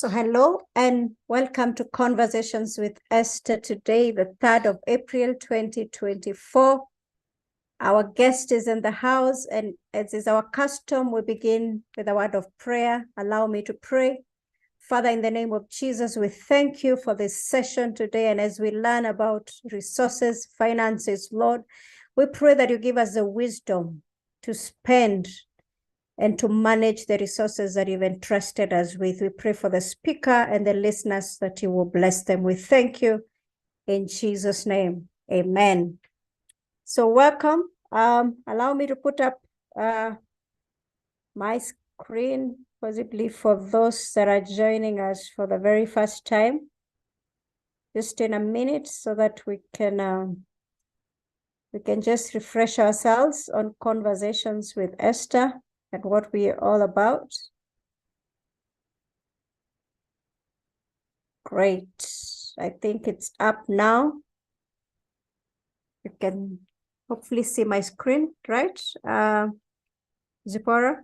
So hello and welcome to Conversations with Esther today, the 3rd of April, 2024. Our guest is in the house, and as is our custom, we begin with a word of prayer. Allow me to pray. Father, in the name of Jesus, we thank you for this session today. And as we learn about resources, finances, Lord, we pray that you give us the wisdom to spend and to manage the resources that you've entrusted us with. We pray for the speaker and the listeners that you will bless them. We thank you in Jesus' name. Amen. So welcome. Allow me to put up my screen, possibly for those that are joining us for the very first time, just in a minute, so that we can just refresh ourselves on Conversations with Esther and what we are all about. Great. I think it's up now. You can hopefully see my screen, right? Zipporah?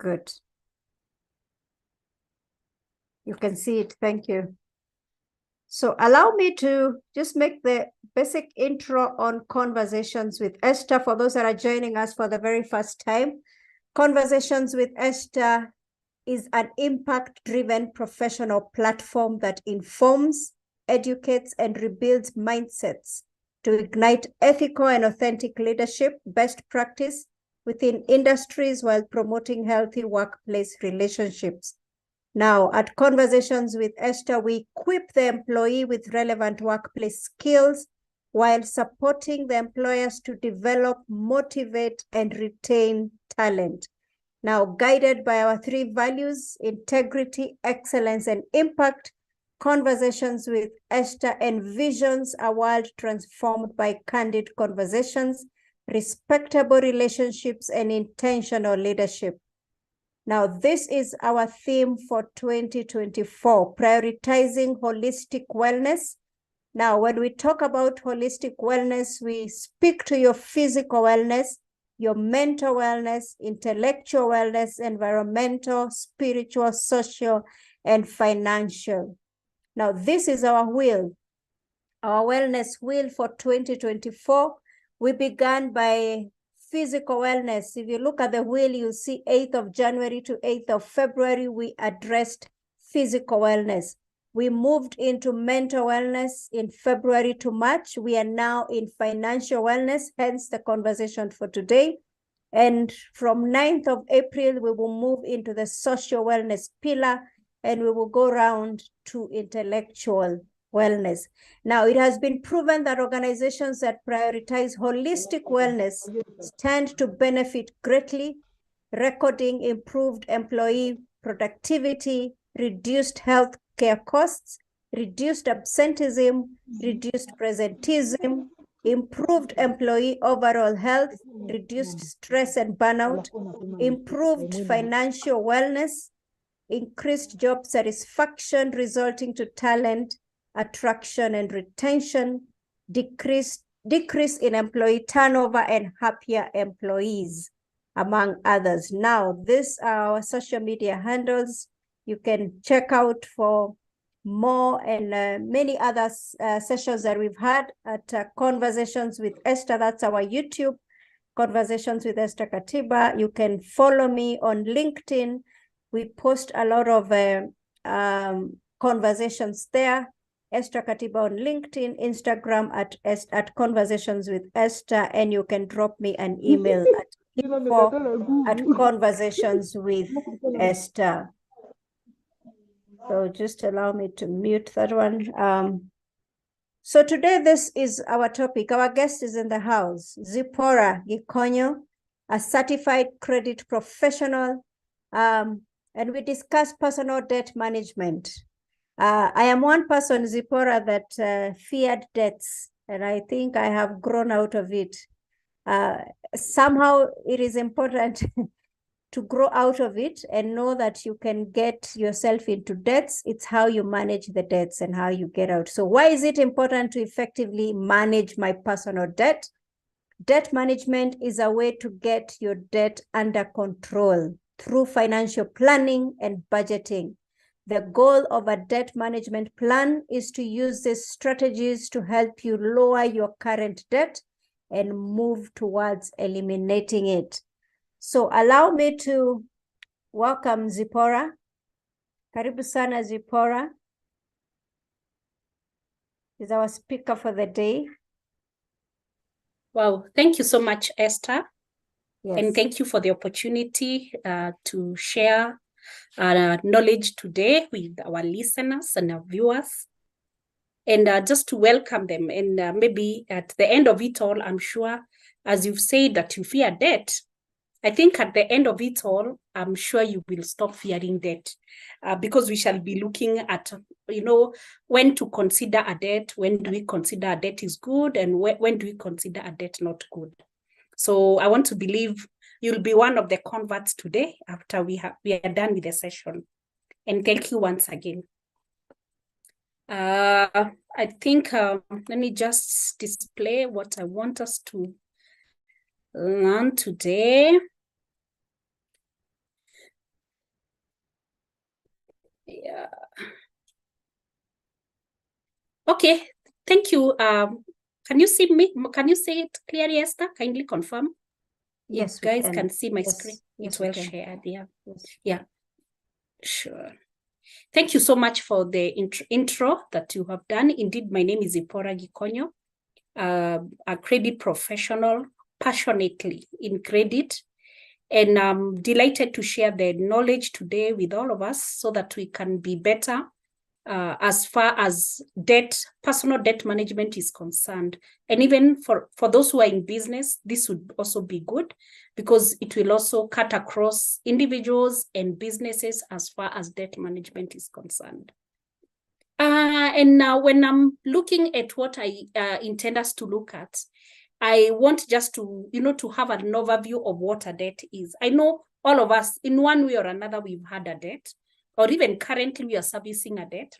Good. You can see it. Thank you. So allow me to just make the basic intro on Conversations with Esther for those that are joining us for the very first time. Conversations with Esther is an impact-driven professional platform that informs, educates, and rebuilds mindsets to ignite ethical and authentic leadership, best practice within industries while promoting healthy workplace relationships. Now, at Conversations with Esther, we equip the employee with relevant workplace skills while supporting the employers to develop, motivate, and retain talent. Now, guided by our 3 values, integrity, excellence, and impact, Conversations with Esther envisions a world transformed by candid conversations, respectable relationships, and intentional leadership. Now, this is our theme for 2024, prioritizing holistic wellness. Now, when we talk about holistic wellness, we speak to your physical wellness, your mental wellness, intellectual wellness, environmental, spiritual, social, and financial. Now, this is our will, our wellness will for 2024. We began by physical wellness. If you look at the wheel, you'll see 8th of January to 8th of February, we addressed physical wellness. We moved into mental wellness in February to March. We are now in financial wellness, hence the conversation for today. And from 9th of April, we will move into the social wellness pillar, and we will go round to intellectual wellness. Now, it has been proven that organizations that prioritize holistic wellness stand to benefit greatly, recording improved employee productivity, reduced health care costs, reduced absenteeism, reduced presenteeism, improved employee overall health, reduced stress and burnout, improved financial wellness, increased job satisfaction resulting to talent attraction and retention, decrease in employee turnover, and happier employees, among others. Now, these are our social media handles. You can check out for more and many other sessions that we've had at Conversations with Esther. That's our YouTube, Conversations with Esther Katiba. You can follow me on LinkedIn. We post a lot of conversations there. Esther Katiba on LinkedIn, Instagram at Conversations with Esther, and you can drop me an email at Conversations with Esther. So just allow me to mute that one. So today, this is our topic. Our guest is in the house, Zipporah Gikonyo, a certified credit professional, and we discuss personal debt management. I am one person, Zipporah, that feared debts, and I think I have grown out of it. Somehow it is important to grow out of it and know that you can get yourself into debts. It's how you manage the debts and how you get out. So why is it important to effectively manage my personal debt? Debt management is a way to get your debt under control. through financial planning and budgeting. The goal of a debt management plan is to use these strategies to help you lower your current debt and move towards eliminating it. So allow me to welcome Zipporah. Karibu sana, Zipporah. Is our speaker for the day. Wow, thank you so much, Esther. Yes. And thank you for the opportunity to share knowledge today with our listeners and our viewers. And just to welcome them. And maybe at the end of it all, I'm sure, as you've said that you fear debt, I think at the end of it all, I'm sure you will stop fearing debt because we shall be looking at, when to consider a debt, when do we consider a debt is good, and when do we consider a debt not good. So I want to believe you'll be one of the converts today after we are done with the session. And thank you once again. I think, let me just display what I want us to learn today. Yeah. Okay, thank you. Can you see me? Can you see it clearly, Esther? Kindly confirm. Yes, you guys can see my screen. Yes, it's well shared. Yeah. Yes. Yeah. Sure. Thank you so much for the intro that you have done. Indeed, my name is Zipporah Gikonyo, a credit professional, passionately in credit. And I'm delighted to share the knowledge today with all of us so that we can be better as far as personal debt management is concerned. And even for those who are in business, this would also be good because it will also cut across individuals and businesses as far as debt management is concerned. And now when I'm looking at what I intend us to look at, I want just to, to have an overview of what a debt is. I know all of us, in one way or another, we've had a debt, or even currently we are servicing a debt.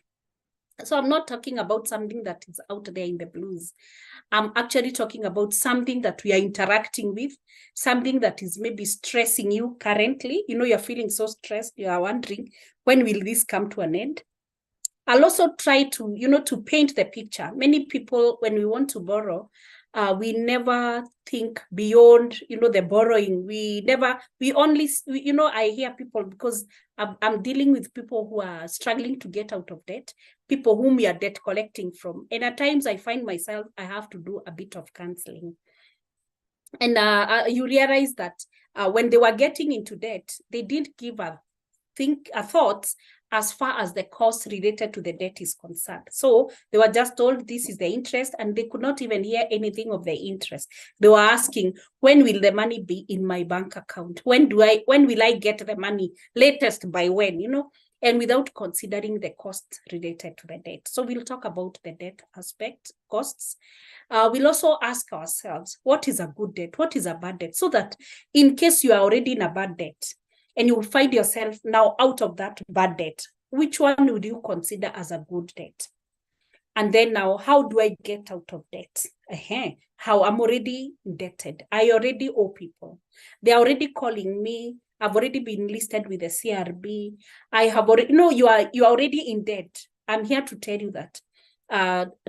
So I'm not talking about something that is out there in the blues. I'm actually talking about something that we are interacting with, something that is maybe stressing you currently. You're feeling so stressed. You are wondering, when will this come to an end? I'll also try to, to paint the picture. Many people, when we want to borrow, we never think beyond, the borrowing. I hear people, because I'm dealing with people who are struggling to get out of debt, people whom we are debt collecting from. And at times I find myself, I have to do a bit of counseling. And you realize that when they were getting into debt, they didn't give a thought as far as the cost related to the debt is concerned. So they were just told this is the interest, and they could not even hear anything of the interest. They were asking, when will the money be in my bank account? When will I get the money? Latest by when, and without considering the cost related to the debt. So we'll talk about the debt aspect, costs. We'll also ask ourselves, what is a good debt? What is a bad debt? So that in case you are already in a bad debt, and you will find yourself now out of that bad debt, which one would you consider as a good debt? And then now, how do I get out of debt? How I'm already indebted. I already owe people. They're already calling me. I've already been listed with the CRB. I have already, you are already in debt. I'm here to tell you that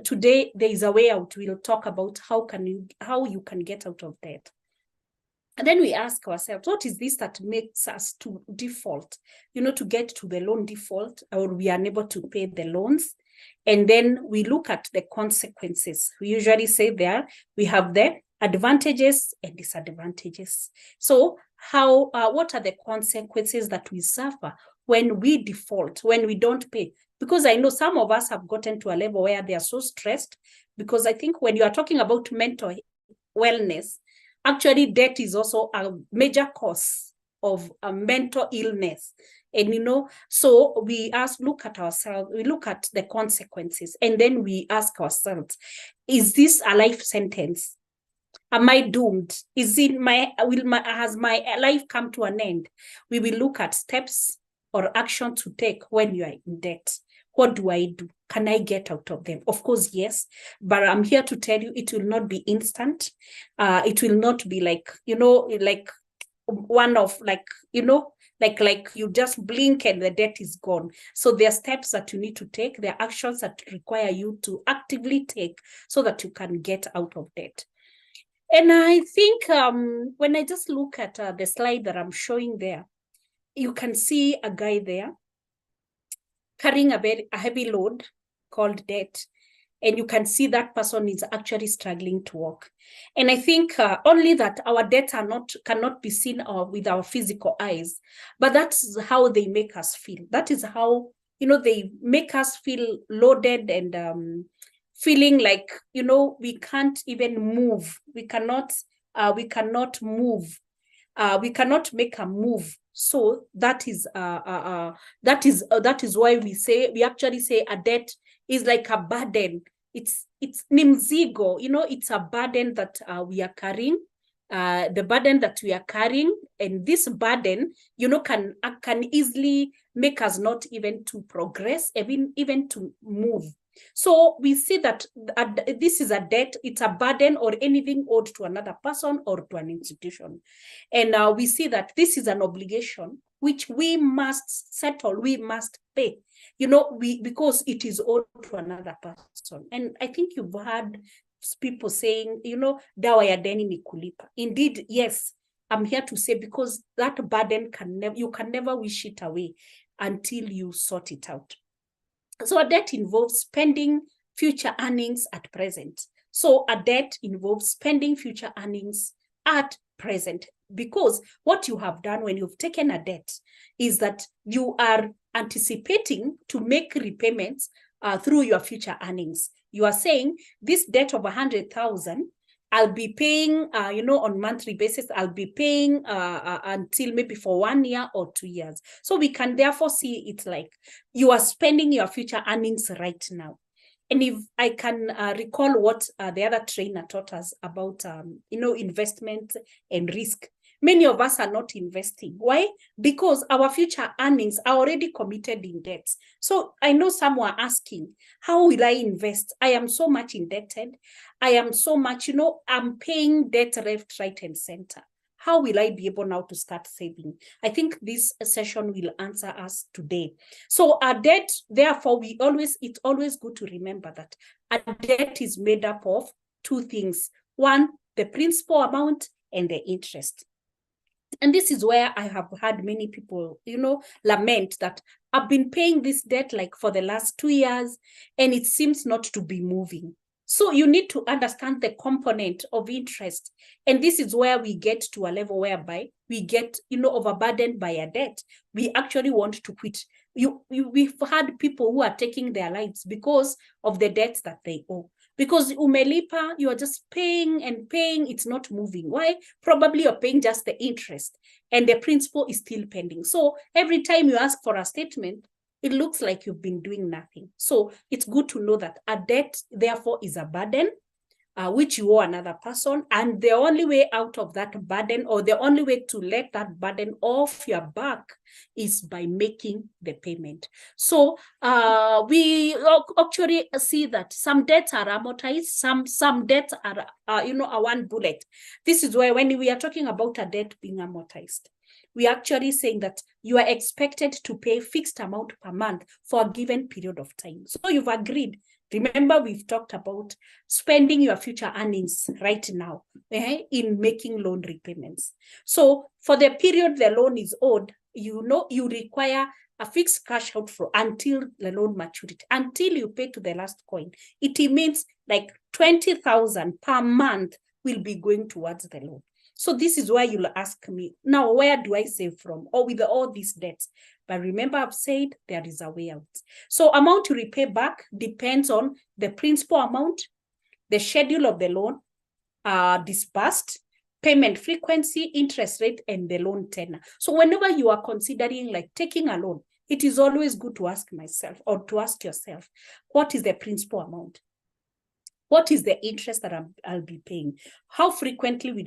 today there is a way out. We'll talk about how you can get out of debt. And then we ask ourselves, what is this that makes us to default, to get to the loan default, or we are unable to pay the loans? And then we look at the consequences. We usually say we have the advantages and disadvantages. So what are the consequences that we suffer when we default, when we don't pay? Because I know some of us have gotten to a level where they are so stressed, because I think when you are talking about mental wellness, actually, debt is also a major cause of a mental illness. And, so we look at ourselves, we look at the consequences, and then we ask ourselves, is this a life sentence? Am I doomed? Has my life come to an end? We will look at steps or action to take when you are in debt. What do I do? Can I get out of them? Of course, yes. But I'm here to tell you, it will not be instant. It will not be like, like one of Like you just blink and the debt is gone. So there are steps that you need to take. There are actions that require you to actively take so that you can get out of debt. And I think when I just look at the slide that I'm showing there, you can see a guy there carrying a heavy load called debt. And you can see that person is actually struggling to walk. And I think only that our debts cannot be seen with our physical eyes, but that's how they make us feel. That is how, they make us feel loaded and feeling like, we can't even move. We cannot move. We cannot make a move. So that is why we actually say a debt is like a burden. It's mzigo, it's a burden that we are carrying. The burden that we are carrying, and this burden, can easily make us not even to progress, even to move. So we see that this is a debt, it's a burden or anything owed to another person or to an institution. And we see that this is an obligation which we must settle, we must pay, because it is owed to another person. And I think you've heard people saying, dawa ya deni ni kulipa. Indeed, yes, I'm here to say, because that burden you can never wish it away until you sort it out. So a debt involves spending future earnings at present. So a debt involves spending future earnings at present, because what you have done when you've taken a debt is that you are anticipating to make repayments through your future earnings. You are saying this debt of 100,000, I'll be paying, on monthly basis, I'll be paying until maybe for 1 year or 2 years. So we can therefore see it like you are spending your future earnings right now. And if I can recall what the other trainer taught us about, investment and risk, many of us are not investing. Why? Because our future earnings are already committed in debt. So I know some were asking, how will I invest? I am so much indebted. I am so much, I'm paying debt left, right, and center. How will I be able now to start saving? I think this session will answer us today. So our debt, therefore, it's always good to remember that a debt is made up of two things. One, the principal amount and the interest. And this is where I have had many people, lament that I've been paying this debt like for the last 2 years and it seems not to be moving. So you need to understand the component of interest. And this is where we get to a level whereby we get, overburdened by a debt. We actually want to quit. We've had people who are taking their lives because of the debts that they owe. Because umelipa, you are just paying and paying, it's not moving. Why? Probably you're paying just the interest and the principal is still pending. So every time you ask for a statement, it looks like you've been doing nothing. So it's good to know that a debt, therefore, is a burden, which you owe another person. And the only way out of that burden, or the only way to let that burden off your back, is by making the payment. So we actually see that some debts are amortized, some debts are, a one bullet. This is where when we are talking about a debt being amortized, we are actually saying that you are expected to pay fixed amount per month for a given period of time. So you've agreed. Remember, we've talked about spending your future earnings right now in making loan repayments. So for the period the loan is owed, you require a fixed cash outflow until the loan maturity, until you pay to the last coin. It means like 20,000 per month will be going towards the loan. So this is why you'll ask me, now, where do I save from? Or with all these debts? But remember, I've said there is a way out. So amount to repay back depends on the principal amount, the schedule of the loan disbursed, payment frequency, interest rate, and the loan tenor. So whenever you are considering like taking a loan, it is always good to ask myself or to ask yourself, what is the principal amount? What is the interest that I'll be paying? How frequently will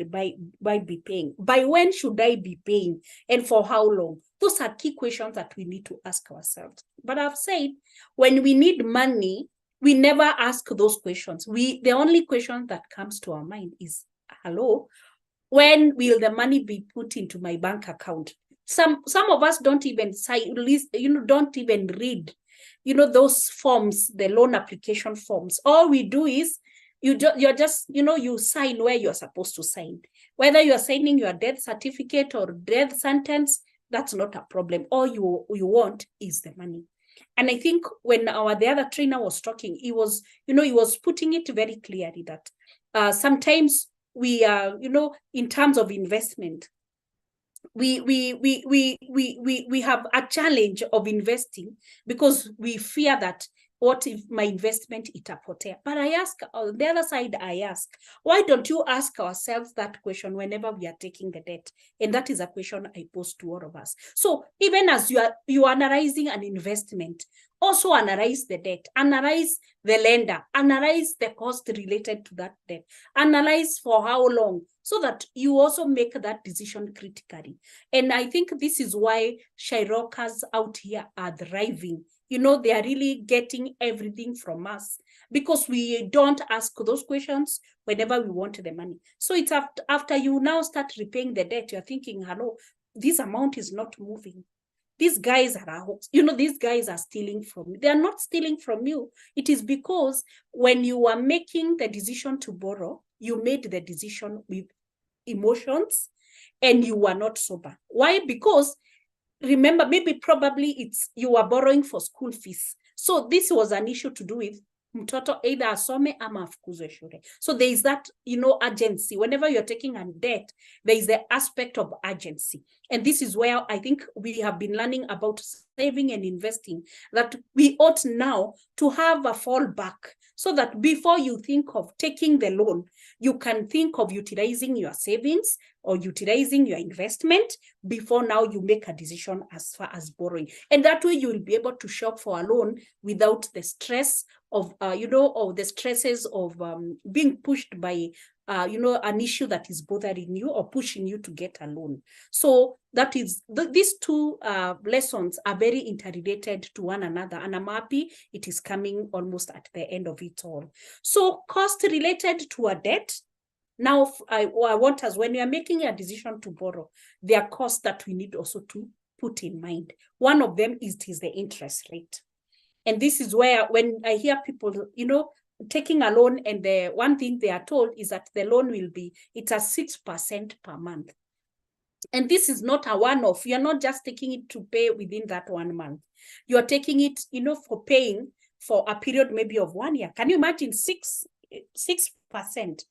I be paying? By when should I be paying? And for how long? Those are key questions that we need to ask ourselves. But I've said, when we need money, we never ask those questions. The only question that comes to our mind is, hello, when will the money be put into my bank account? Some of us don't even sign, don't even read, those forms, the loan application forms. All we do is you're just, you sign where you're supposed to sign. Whether you're signing your death certificate or death sentence, that's not a problem. All you want is the money. And I think when the other trainer was talking, he was putting it very clearly that sometimes we are, in terms of investment, we have a challenge of investing because we fear that, what if my investment itapotea? But I ask, on the other side, why don't you ask ourselves that question whenever we are taking the debt? And that is a question I pose to all of us. So even as you are analyzing an investment, also analyze the debt, analyze the lender, analyze the cost related to that debt, analyze for how long, so that you also make that decision critically. And I think this is why Shyrokers out here are thriving. They are really getting everything from us because we don't ask those questions whenever we want the money. So it's after you now start repaying the debt, you're thinking, hello, this amount is not moving. These guys are, these guys are stealing from you. They are not stealing from you. It is because when you are making the decision to borrow, you made the decision with emotions and you were not sober. Why? Because remember, probably you are borrowing for school fees. So this was an issue to do with mtoto either asome ama afukuzwe shule. So there is that, urgency. Whenever you're taking a debt, there is the aspect of urgency. And this is where I think we have been learning about saving and investing, that we ought now to have a fallback so that before you think of taking the loan, you can think of utilizing your savings or utilizing your investment before now you make a decision as far as borrowing. And that way you will be able to shop for a loan without the stress of, of the stresses of being pushed by, an issue that is bothering you or pushing you to get a loan. So that is, these two lessons are very interrelated to one another, and I'm happy it is coming almost at the end of it all. So cost related to a debt. Now, I want us, when we are making a decision to borrow, there are costs that we need also to put in mind. One of them is the interest rate. And this is where, when I hear people, taking a loan, and the one thing they are told is that the loan will be, it's a 6% per month. And this is not a one-off. You're not just taking it to pay within that 1 month. You are taking it, for paying for a period maybe of 1 year. Can you imagine 6%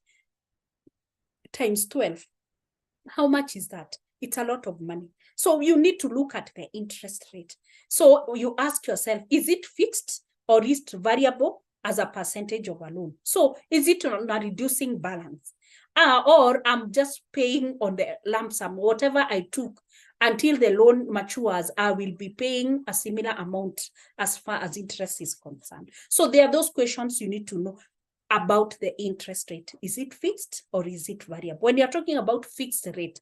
times 12? How much is that? It's a lot of money. So you need to look at the interest rate. So you ask yourself, is it fixed or is it variable as a percentage of a loan? So is it on a reducing balance? Or I'm just paying on the lump sum, whatever I took until the loan matures, I will be paying a similar amount as far as interest is concerned. So there are those questions you need to know about the interest rate. Is it fixed or is it variable? When you're talking about fixed rate,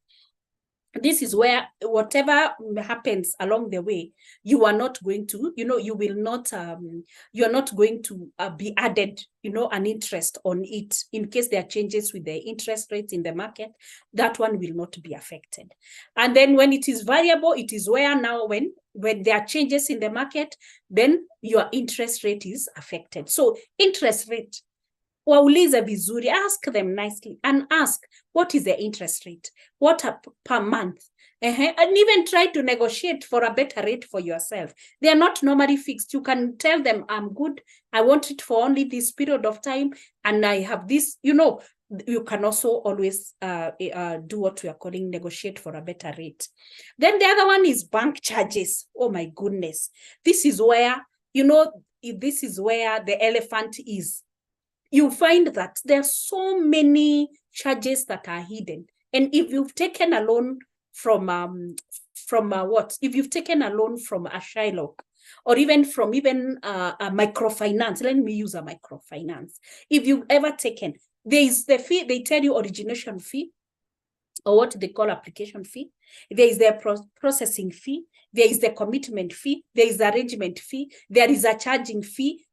this is where whatever happens along the way, you are not going to, you will not, you're not going to be added, an interest on it. In case there are changes with the interest rates in the market, that one will not be affected. And then when it is variable, it is where now when there are changes in the market, then your interest rate is affected. So interest rate, waulize vizuri, ask them nicely and ask, what is the interest rate? What per month? And even try to negotiate for a better rate for yourself. They are not normally fixed. You can tell them, I'm good. I want it for only this period of time. And I have this, you can also always do what we are calling negotiate for a better rate. Then the other one is bank charges. Oh my goodness. This is where, this is where the elephant is. You find that there are so many charges that are hidden. And if you've taken a loan from if you've taken a loan from a Shylock, or even from a microfinance, let me use a microfinance. If you've ever taken, there is the fee, they tell you origination fee, or what they call application fee. There is the processing fee. There is the commitment fee. There is the arrangement fee. There is a charging fee.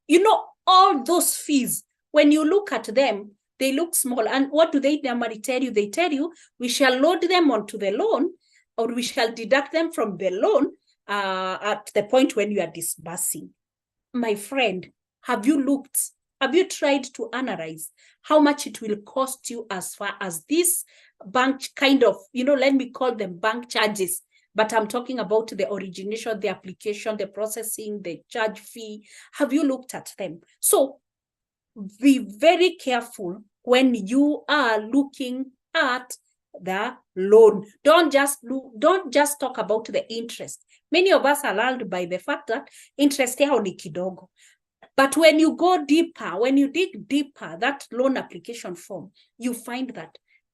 All those fees, when you look at them, they look small. And what do they normally tell you? They tell you, we shall load them onto the loan, or we shall deduct them from the loan at the point when you are disbursing. My friend, have you tried to analyze how much it will cost you as far as this bank kind of, let me call them bank charges, but I'm talking about the origination, the application, the processing, the charge fee. Have you looked at them? So be very careful when you are looking at the loan. Don't just talk about the interest. Many of us are lulled by the fact that interest yao ni kidogo. But when you go deeper, when you dig deeper, that loan application form, you find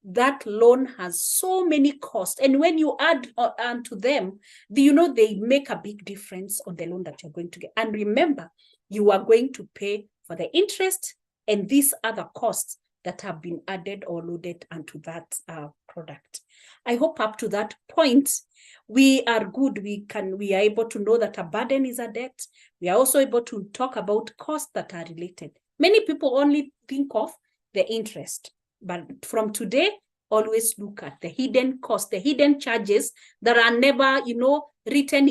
that loan has so many costs. And when you add onto them, they make a big difference on the loan that you're going to get. And remember, you are going to pay for the interest and these other costs that have been added or loaded onto that product. I hope up to that point, we are good. We are able to know that a burden is a debt. We are also able to talk about costs that are related. Many people only think of the interest, but from today, always look at the hidden costs, the hidden charges that are never, written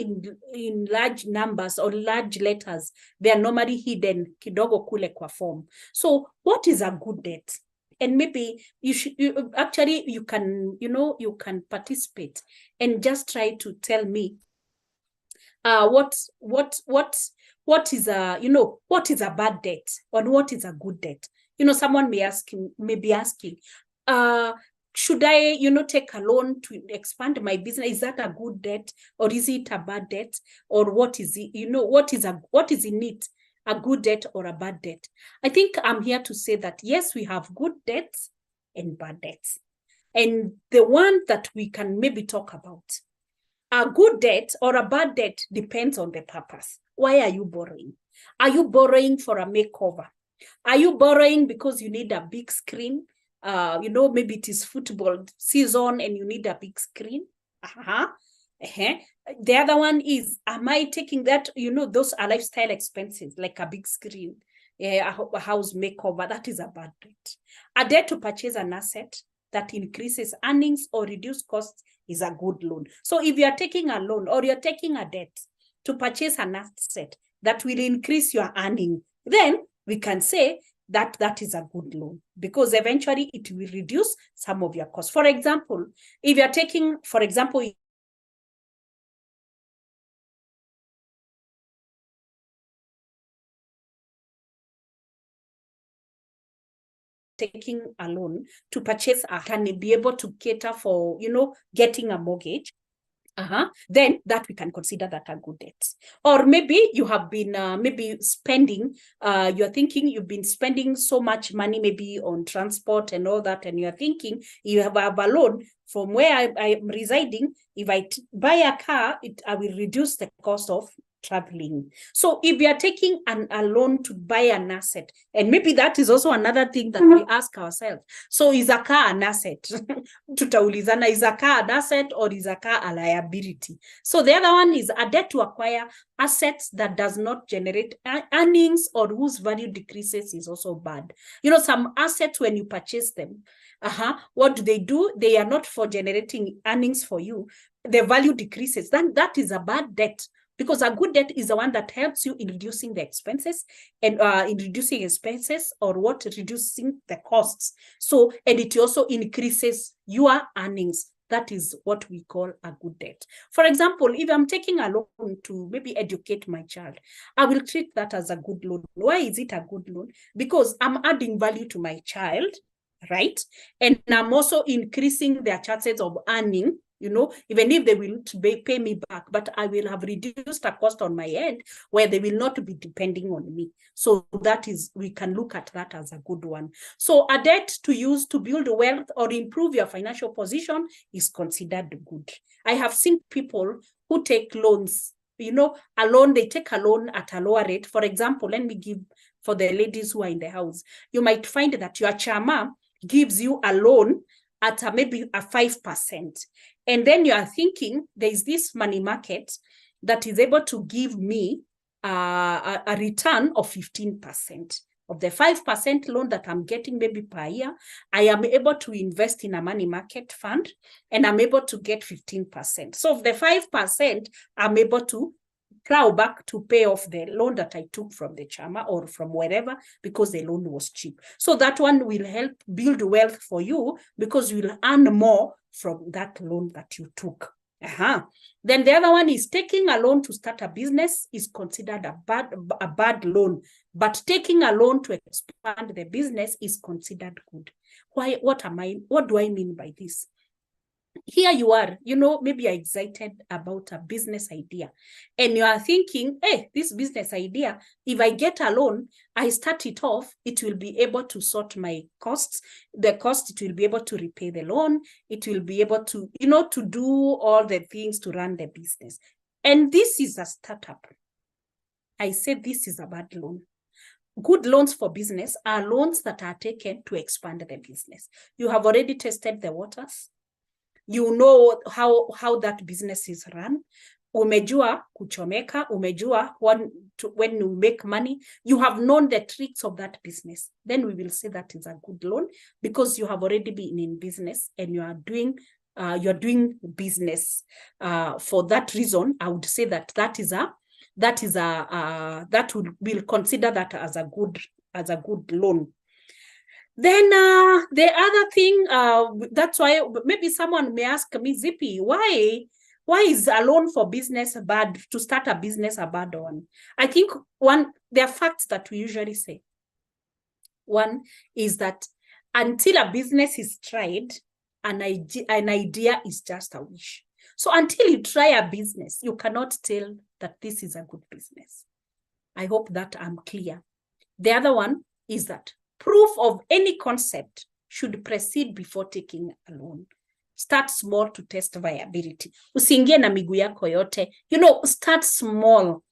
in large numbers or large letters. They are normally hidden kidogo kule kwa form. So what is a good debt? And maybe you can participate and just try to tell me what is a bad debt or what is a good debt. Someone may be asking, should I, take a loan to expand my business? Is that a good debt or is it a bad debt? Or what is it? What is in it? A good debt or a bad debt? I think I'm here to say that yes, we have good debts and bad debts. And the one that we can maybe talk about, a good debt or a bad debt depends on the purpose. Why are you borrowing? Are you borrowing for a makeover? Are you borrowing because you need a big screen? Maybe it is football season and you need a big screen. The other one is, am I taking that, those are lifestyle expenses, like a big screen, a house makeover. That is a bad debt. A debt to purchase an asset that increases earnings or reduce costs is a good loan. So if you are taking a loan or you're taking a debt to purchase an asset that will increase your earning, then we can say that is a good loan, because eventually it will reduce some of your costs. For example, if you're taking, taking a loan to purchase can be able to cater for, getting a mortgage, then that we can consider that a good debt. Or maybe you have been spending, you're thinking you've been spending so much money maybe on transport and all that, and you're thinking you have a loan from where I'm residing. If I buy a car, I will reduce the cost of traveling. So if we are taking a loan to buy an asset, and maybe that is also another thing that we ask ourselves. So is a car an asset? Tutaulizana, is a car an asset or is a car a liability? So the other one is a debt to acquire assets that does not generate earnings or whose value decreases is also bad. Some assets, when you purchase them, what do? They are not for generating earnings for you. The value decreases. Then that is a bad debt. Because a good debt is the one that helps you in reducing the expenses and reducing the costs. So, and it also increases your earnings. That is what we call a good debt. For example, if I'm taking a loan to maybe educate my child, I will treat that as a good loan. Why is it a good loan? Because I'm adding value to my child, right? And I'm also increasing their chances of earning, even if they will pay me back, but I will have reduced a cost on my end where they will not be depending on me. So we can look at that as a good one. So a debt to use to build wealth or improve your financial position is considered good. I have seen people who take loans, they take a loan at a lower rate. For example, let me give for the ladies who are in the house. You might find that your chama gives you a loan at maybe a 5%. And then you are thinking there's this money market that is able to give me a return of 15%. of the 5% loan that I'm getting maybe per year, I am able to invest in a money market fund and I'm able to get 15%. So of the 5%, I'm able to plow back to pay off the loan that I took from the Chama or from wherever, because the loan was cheap. So that one will help build wealth for you, because you will earn more from that loan that you took. Then the other one is taking a loan to start a business is considered a bad loan, but taking a loan to expand the business is considered good. Why? What do I mean by this? Here you are, maybe you're excited about a business idea and you are thinking, hey, this business idea, if I get a loan, I start it off, it will be able to sort my costs, it will be able to repay the loan, it will be able to, to do all the things to run the business. And this is a startup. I said this is a bad loan. Good loans for business are loans that are taken to expand the business. You have already tested the waters. You know how that business is run. Umejua kuchomeka, umejua when you make money, you have known the tricks of that business. Then we will say that is a good loan, because you have already been in business and you are doing business. For that reason, I would say we'll consider that as a good loan. Then the other thing, that's why maybe someone may ask me, Zippy, why is a loan for business bad, to start a business a bad one? I think there are facts that we usually say. One is that until a business is tried, an idea is just a wish. So until you try a business, you cannot tell that this is a good business. I hope that I'm clear. The other one is that proof of any concept should precede before taking a loan. Start small to test viability. Usiingie na miguu yako yote. Start small.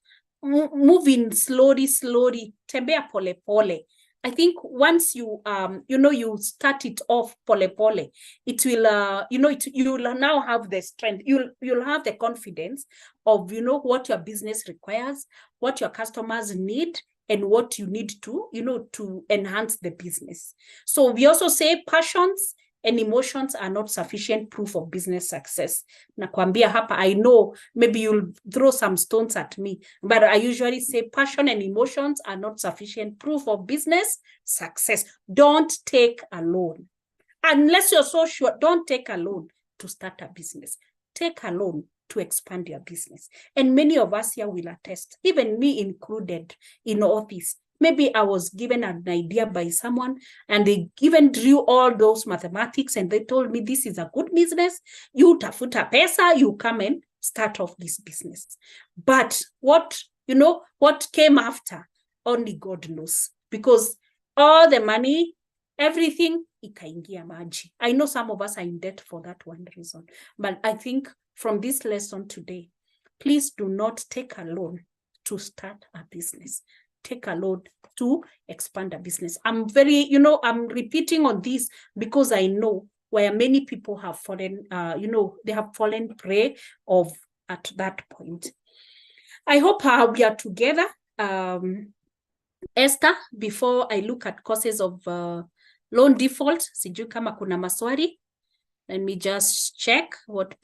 Moving slowly. Tembea pole pole. I think once you you start it off pole pole, it will you will now have the strength. You'll have the confidence of what your business requires, what your customers need, and what you need to to enhance the business. So we also say passions and emotions are not sufficient proof of business success. Nakwambia hapa, I know maybe you'll throw some stones at me, but I usually say passion and emotions are not sufficient proof of business success. Don't take a loan. Unless you're so sure, don't take a loan to start a business. Take a loan to expand your business. And many of us here will attest, even me included, in office. Maybe I was given an idea by someone and they even drew all those mathematics and they told me this is a good business. You tafuta pesa, you come and start off this business. But what came after, only God knows. Because all the money, everything, ikaingia maji. I know some of us are in debt for that one reason. But I think from this lesson today, please do not take a loan to start a business. Take a loan to expand a business. I'm I'm repeating on this because I know where many people have fallen, they have fallen prey of at that point. I hope we are together. Esther, before I look at causes of loan default, sijui kama kuna maswali. Let me just check what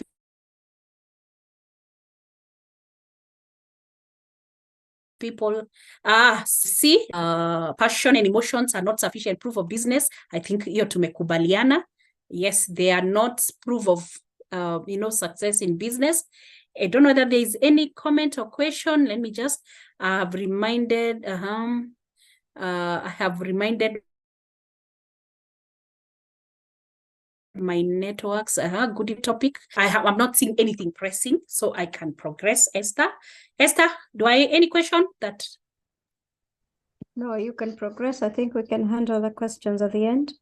people see. Passion and emotions are not sufficient proof of business. I think hiyo tumekubaliana. Yes, they are not proof of success in business. I don't know whether there is any comment or question. Let me just I have reminded my networks. Good topic. I'm not seeing anything pressing, so I can progress. Esther, do I any question that? No, you can progress. I think we can handle the questions at the end.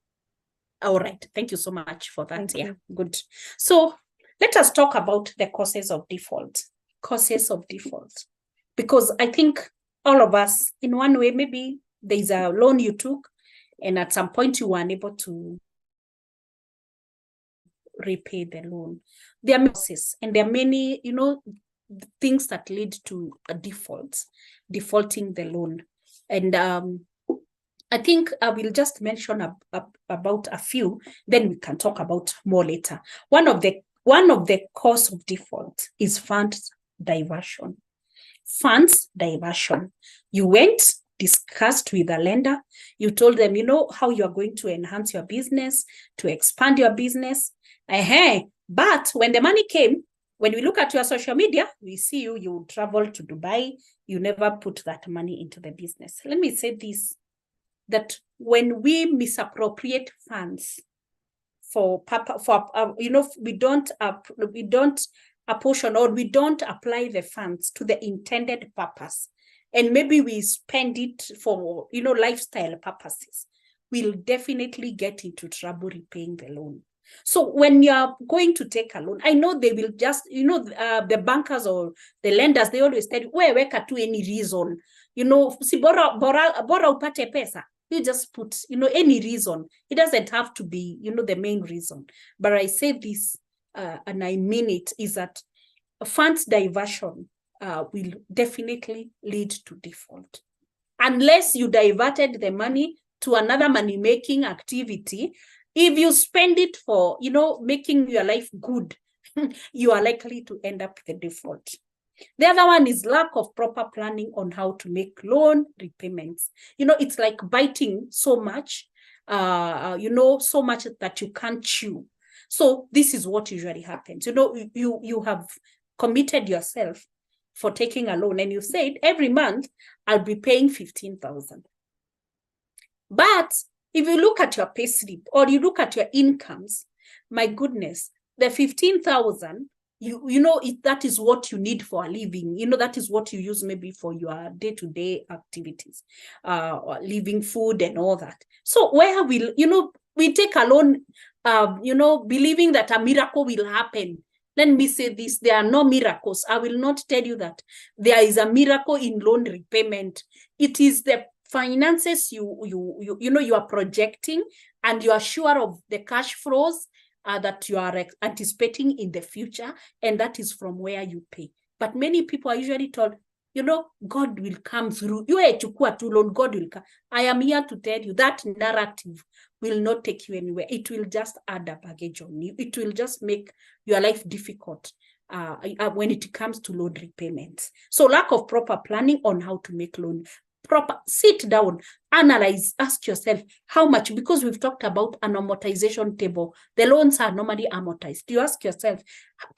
All right. Thank you so much for that. Thank you. Good. So let us talk about the causes of default. Causes of default. Because I think all of us, in one way, maybe there's a loan you took, and at some point you were unable to repay the loan. There are causes, and there are many, things that lead to a defaulting the loan. And I think I will just mention about a few, then we can talk about more later. One of the cause of default is funds diversion. Funds diversion. You went, discussed with a lender, you told them, you know, how you are going to enhance your business, to expand your business. But when the money came, when we look at your social media, we see you travel to Dubai, you never put that money into the business. Let me say this, that when we misappropriate funds we don't apportion, or we don't apply the funds to the intended purpose, and maybe we spend it for, lifestyle purposes, we'll definitely get into trouble repaying the loan. So when you're going to take a loan, I know they will just, the bankers or the lenders, they always tell you, weka tu any reason, si bora upate pesa. You just put, any reason. It doesn't have to be, the main reason. But I say this, and I mean it, is that funds diversion will definitely lead to default. Unless you diverted the money to another money-making activity, if you spend it for, making your life good, you are likely to end up with a default. The other one is lack of proper planning on how to make loan repayments. It's like biting so much, so much that you can't chew. So this is what usually happens. You have committed yourself for taking a loan, and you said every month I'll be paying 15,000. But if you look at your payslip or you look at your incomes, my goodness, the 15,000, that is what you need for a living. That is what you use maybe for your day-to-day activities, living, food and all that. So where will, we take a loan, believing that a miracle will happen. Let me say this, there are no miracles. I will not tell you that there is a miracle in loan repayment. It is the finances you are projecting, and you are sure of the cash flows that you are anticipating in the future, and that is from where you pay. But many people are usually told, God will come through. God will come. I am here to tell you that narrative will not take you anywhere. It will just add a baggage on you. It will just make your life difficult when it comes to loan repayments. So lack of proper planning on how to make loan. Sit down, analyze, ask yourself how much, because we've talked about an amortization table. The loans are normally amortized. You ask yourself,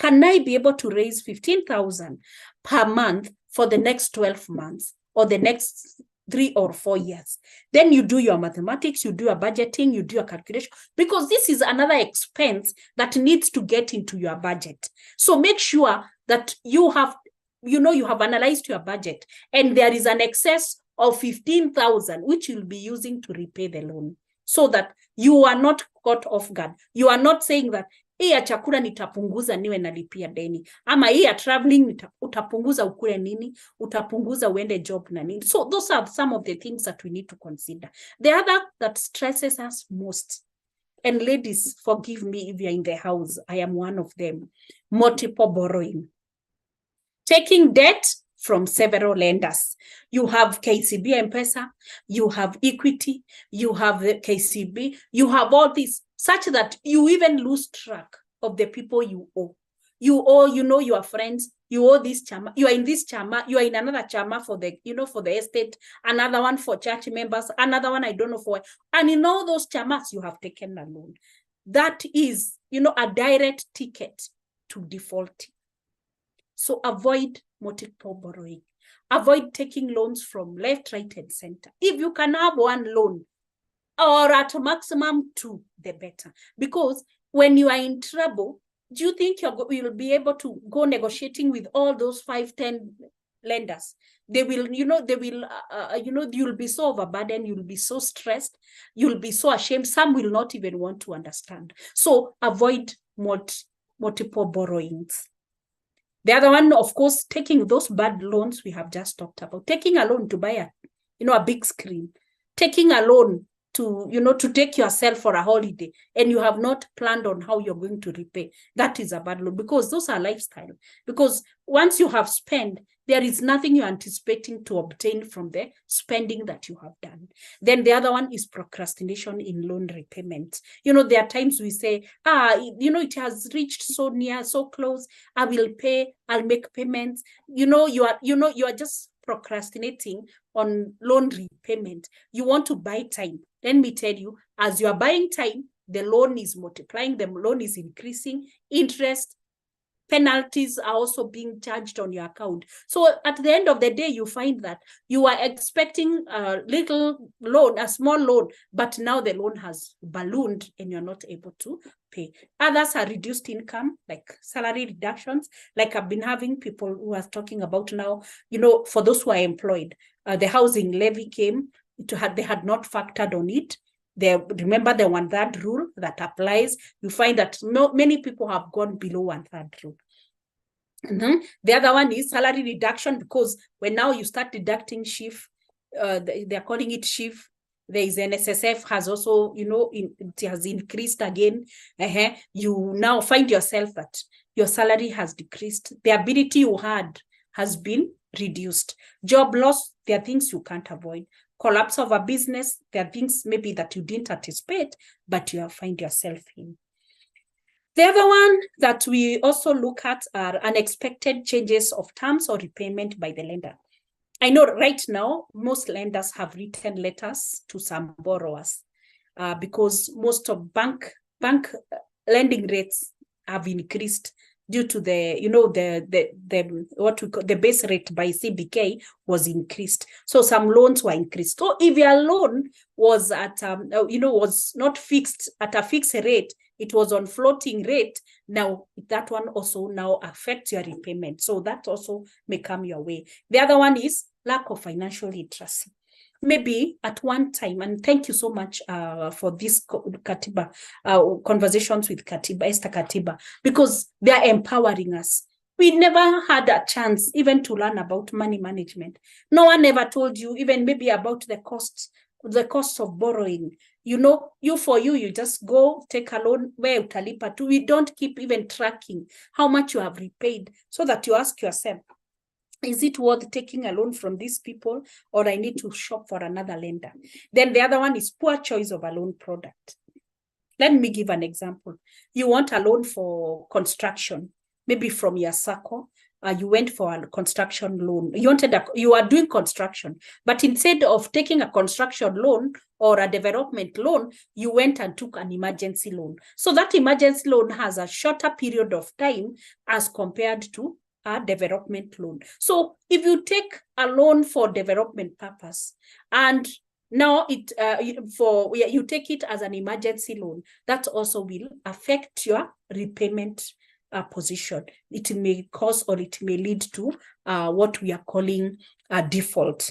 can I be able to raise 15,000 per month for the next 12 months or the next 3 or 4 years? Then you do your mathematics, you do your budgeting, you do your calculation, because this is another expense that needs to get into your budget. So make sure that you have analyzed your budget, and there is an excess of 15,000, which you'll be using to repay the loan, so that you are not caught off guard. You are not saying that, ya chakula nitapunguza niwe nalipia deni, ama ya traveling utapunguza ukule nini, utapunguza uende job na nini. So those are some of the things that we need to consider. The other that stresses us most, and ladies, forgive me if you're in the house, I am one of them, multiple borrowing. Taking debt from several lenders. You have KCB M-Pesa, you have Equity, you have the KCB, you have all these, such that you even lose track of the people you owe. You owe, your friends, you owe this chama, you are in this chama, you are in another chama for the, for the estate, another one for church members, another one I don't know for, and in all those chamas you have taken a loan. That is, a direct ticket to defaulting. So avoid multiple borrowing. Avoid taking loans from left, right, and center. If you can have one loan, or at maximum 2, the better. Because when you are in trouble, do you think you'll be able to go negotiating with all those 5-10 lenders? They will, you'll be so overburdened, you'll be so stressed, you'll be so ashamed. Some will not even want to understand. So avoid multiple borrowings. The other one, of course, taking those bad loans we have just talked about. Taking a loan to buy a big screen. Taking a loan to, to take yourself for a holiday, and you have not planned on how you're going to repay. That is a bad loan, because those are lifestyle. Because once you have spent, there is nothing you're anticipating to obtain from the spending that you have done. Then the other one is procrastination in loan repayment. There are times we say, it has reached so near, so close, I will pay, I'll make payments. You are just procrastinating on loan repayment. You want to buy time. Let me tell you, as you are buying time, the loan is multiplying, the loan is increasing, interest, penalties are also being charged on your account. So at the end of the day, you find that you are expecting a little loan, a small loan, but now the loan has ballooned and you're not able to pay. Others are reduced income, like salary reductions. Like I've been having people who are talking about now, for those who are employed, the housing levy came, they had not factored on it. Remember the 1/3 rule that applies. You find that many people have gone below 1/3 rule. The other one is salary reduction, because when now you start deducting SHIF, they're calling it SHIF. There is NSSF has also, it has increased again. You now find yourself that your salary has decreased. The ability you had has been reduced. Job loss, there are things you can't avoid. Collapse of a business, there are things maybe that you didn't anticipate, but you find yourself in. The other one that we also look at are unexpected changes of terms or repayment by the lender. I know right now, most lenders have written letters to some borrowers because most of bank lending rates have increased due to the what we call the base rate by CBK was increased. So some loans were increased. So if your loan was at was not fixed at a fixed rate, it was on floating rate. Now that one also now affects your repayment. So that also may come your way. The other one is lack of financial literacy. Maybe at one time, and thank you so much for this Katiba, conversations with Katiba, Esther Katiba, because they are empowering us. We never had a chance even to learn about money management. No one ever told you even maybe about the cost of borrowing. You just go take a loan where utalipa to. We don't keep even tracking how much you have repaid, so that you ask yourself, is it worth taking a loan from these people, or I need to shop for another lender? Then the other one is poor choice of a loan product. Let me give an example. You want a loan for construction, maybe from your circle. You went for a construction loan. You are doing construction, but instead of taking a construction loan or a development loan, you went and took an emergency loan. So that emergency loan has a shorter period of time as compared to a development loan. So if you take a loan for development purpose and now you take it as an emergency loan, that also will affect your repayment position. It may cause, or it may lead to what we are calling a default.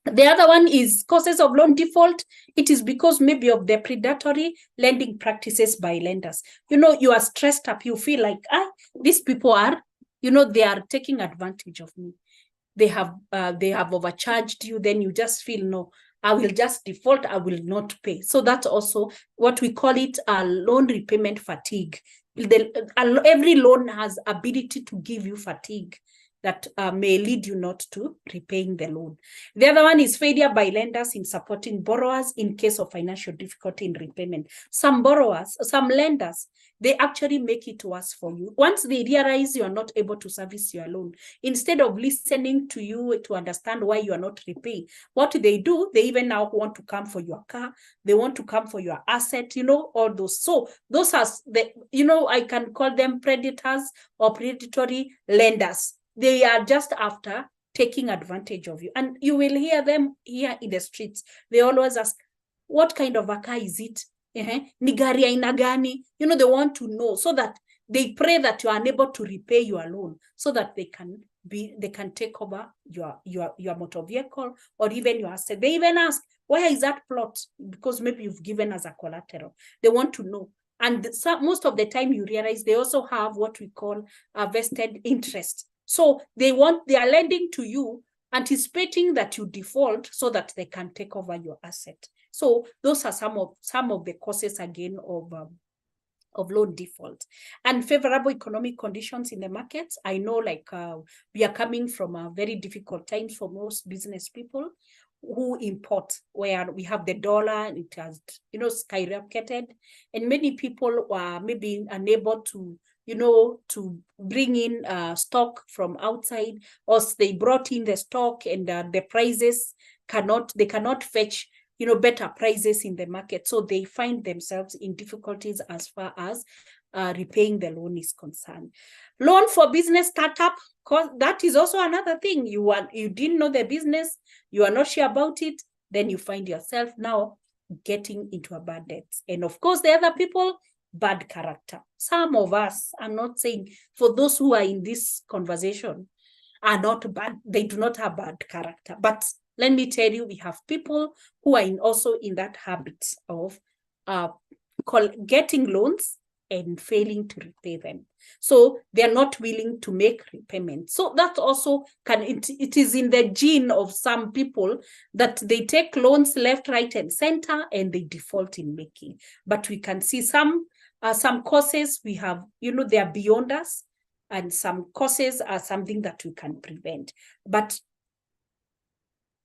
The other one is causes of loan default. It is because maybe of the predatory lending practices by lenders. You are stressed up. You feel like, these people are, they are taking advantage of me. They have overcharged you. Then you just feel, no, I will just default. I will not pay. So that's also what we call it a loan repayment fatigue. Every loan has ability to give you fatigue that may lead you not to repaying the loan. The other one is failure by lenders in supporting borrowers in case of financial difficulty in repayment. Some lenders, they actually make it worse for you. Once they realize you are not able to service your loan, instead of listening to you to understand why you are not repaying, what do? They even now want to come for your car. They want to come for your asset, all those. So those are I can call them predators or predatory lenders. They are just after taking advantage of you. And you will hear them here in the streets. They always ask, what kind of a car is it? Ni gari aina gani? They want to know, so that they pray that you are unable to repay your loan, so that they can take over your motor vehicle or even your asset. They even ask, where is that plot? Because maybe you've given as a collateral. They want to know. And most of the time you realize they also have what we call a vested interest. So they are lending to you, anticipating that you default so that they can take over your asset. So those are some of the causes again of loan default. Unfavorable economic conditions in the markets. I know, like, we are coming from a very difficult times for most business people who import, where we have the dollar and it has, skyrocketed, and many people were maybe unable to, to bring in stock from outside, or they brought in the stock and the prices they cannot fetch better prices in the market. So they find themselves in difficulties as far as repaying the loan is concerned. Loan for business startup, that is also another thing. You didn't know the business, you are not sure about it, then you find yourself now getting into a bad debt. And of course, the other people, bad character. Some of us, I'm not saying, for those who are in this conversation, are not bad, they do not have bad character. But let me tell you, we have people who are also in that habit of getting loans and failing to repay them. So they're not willing to make repayments. So that also it is in the gene of some people that they take loans left, right, and center, and they default in making. But we can see some causes we have, they are beyond us, and some causes are something that we can prevent. But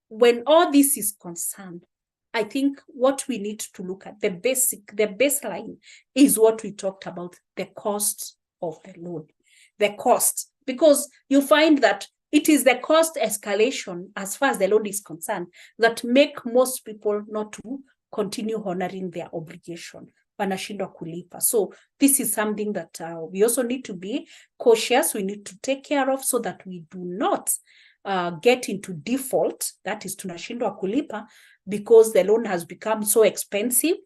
when all this is concerned, I think what we need to look at, the baseline, is what we talked about, the cost of the loan. The cost, because you find that it is the cost escalation as far as the loan is concerned that make most people not to continue honoring their obligation. Wanashindwa kulipa. So this is something that we also need to be cautious. We need to take care of, so that we do not get into default, that is tunashindwa kulipa, because the loan has become so expensive.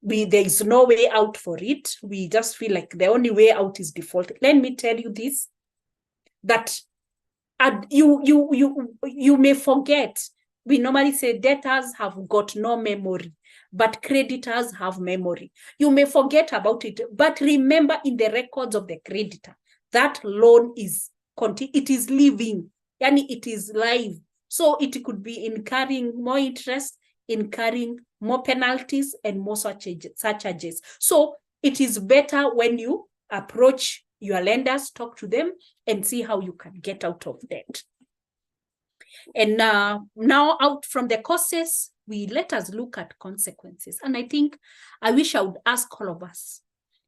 There is no way out for it. We just feel like the only way out is default. Let me tell you this, that you may forget. We normally say debtors have got no memory, but creditors have memory. You may forget about it, but remember, in the records of the creditor, that loan is living. Yani it is live. So it could be incurring more interest, incurring more penalties, and more surcharges. So it is better when you approach your lenders, talk to them, and see how you can get out of debt. And now out from the causes, let us look at consequences. And I think I wish I would ask all of us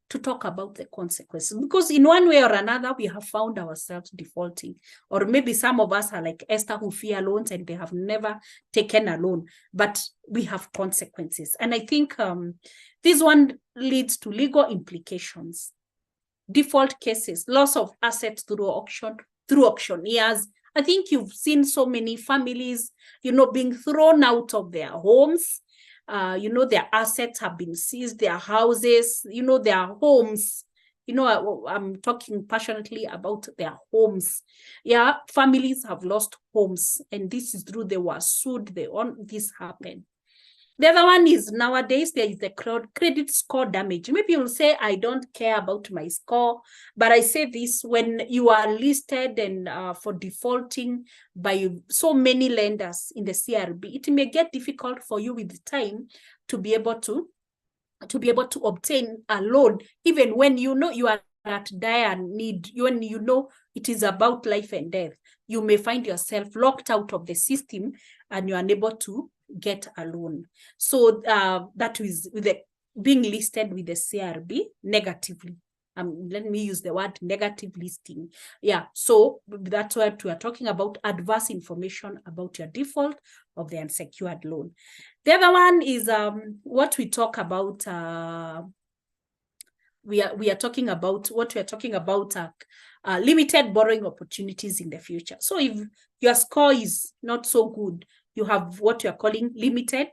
to talk about the consequences, because in one way or another, we have found ourselves defaulting. Or maybe some of us are like Esther, who fear loans and they have never taken a loan, but we have consequences. And I think this one leads to legal implications, default cases, loss of assets through auctioneers. I think you've seen so many families, being thrown out of their homes. Their assets have been seized, their houses, their homes. I'm talking passionately about their homes. Yeah, families have lost homes, and this is true. They were sued. This happened. The other one is, nowadays there is the credit score damage. Maybe you'll say, I don't care about my score, but I say this: when you are listed and for defaulting by so many lenders in the CRB, it may get difficult for you with time to be able to obtain a loan, even when you are at dire need, when it is about life and death. You may find yourself locked out of the system and you're unable to get a loan. So that is with being listed with the CRB negatively. Let me use the word negative listing. Yeah, so that's what we are talking about, adverse information about your default of the unsecured loan. The other one is what we talk about. We are talking about limited borrowing opportunities in the future. So if your score is not so good, you have what you're calling limited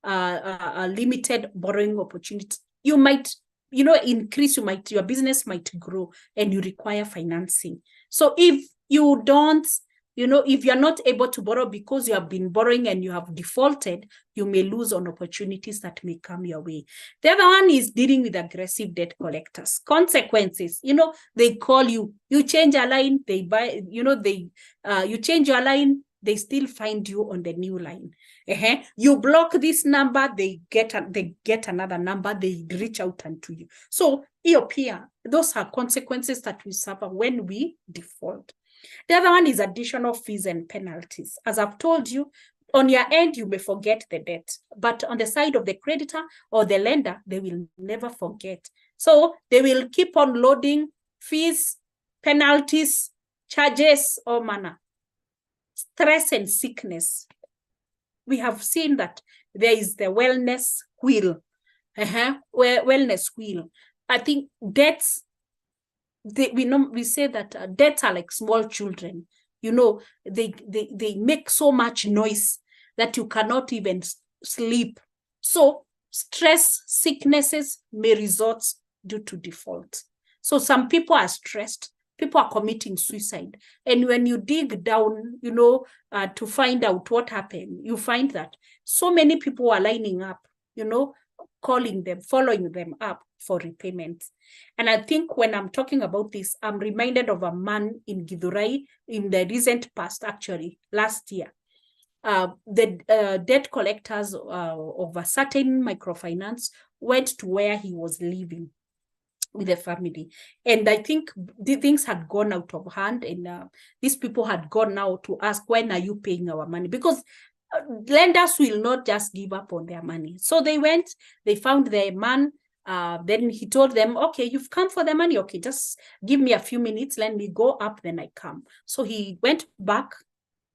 borrowing opportunity. You might, increase, your business might grow and you require financing. So if you don't, if you're not able to borrow because you have been borrowing and you have defaulted, you may lose on opportunities that may come your way. The other one is dealing with aggressive debt collectors. Consequences, they call you, you change a line, they buy, you change your line, they still find you on the new line. You block this number, they get another number, they reach out unto you. So EOPia, those are consequences that we suffer when we default. The other one is additional fees and penalties. As I've told you, on your end, you may forget the debt, but on the side of the creditor or the lender, they will never forget. So they will keep on loading fees, penalties, charges, all manner. Stress and sickness. We have seen that there is the wellness wheel. Wellness wheel. I think debts, we say that debts are like small children. You know, they make so much noise that you cannot even sleep. So stress, sicknesses may result due to default. So some people are stressed, people are committing suicide. And when you dig down, you know, to find out what happened, you find that so many people are lining up, you know, calling them, following them up for repayment. And I think when I'm talking about this, I'm reminded of a man in Githurai in the recent past, actually, last year. The debt collectors of a certain microfinance went to where he was living with the family. And I think the things had gone out of hand, and these people had gone now to ask, when are you paying our money? Because lenders will not just give up on their money. So they went, they found the man, then he told them, okay, you've come for the money. Okay, just give me a few minutes, let me go up, then I come. So he went back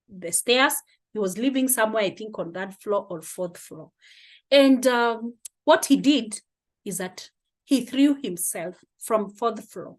the stairs. He was living somewhere, I think on that floor or fourth floor. And what he did is that he threw himself from fourth floor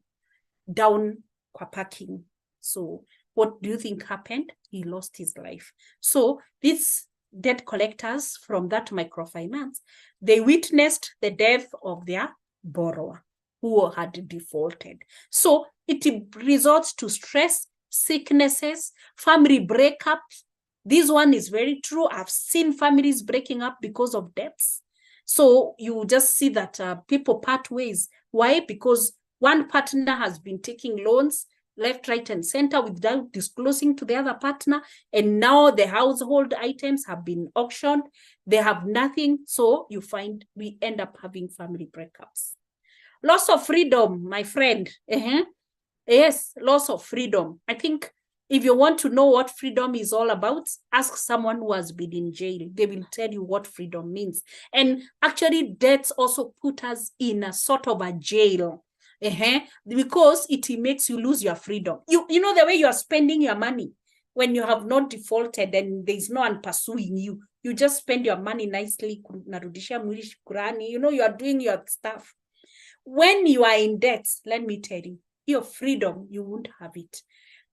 down kwa parking. So what do you think happened? He lost his life. So these debt collectors from that microfinance, they witnessed the death of their borrower who had defaulted. So it results to stress, sicknesses, family breakups. This one is very true. I've seen families breaking up because of debts. So you just see that people part ways. Why? Because one partner has been taking loans left, right, and center without disclosing to the other partner. And now the household items have been auctioned. They have nothing. So you find we end up having family breakups. Loss of freedom, my friend. Yes, loss of freedom. I think if you want to know what freedom is all about, ask someone who has been in jail. They will tell you what freedom means. And actually, debts also put us in a sort of a jail. Because it makes you lose your freedom. You know the way you are spending your money when you have not defaulted and there's no one pursuing you. You just spend your money nicely. You know, you are doing your stuff. When you are in debt, let me tell you, your freedom, you won't have it.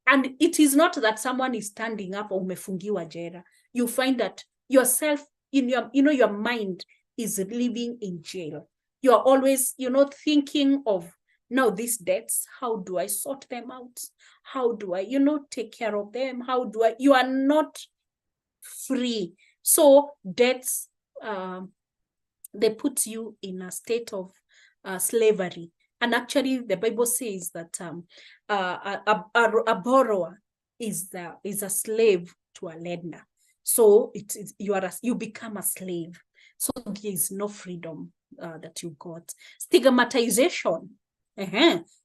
And it is not that someone is standing up or umefungiwa jela. You find that yourself, your mind is living in jail. You're always, thinking of, now these debts, how do I sort them out? How do I, take care of them? You are not free. So debts, they put you in a state of slavery. And actually, the Bible says that a borrower is a slave to a lender. So you become a slave. So there is no freedom that you got. Stigmatization.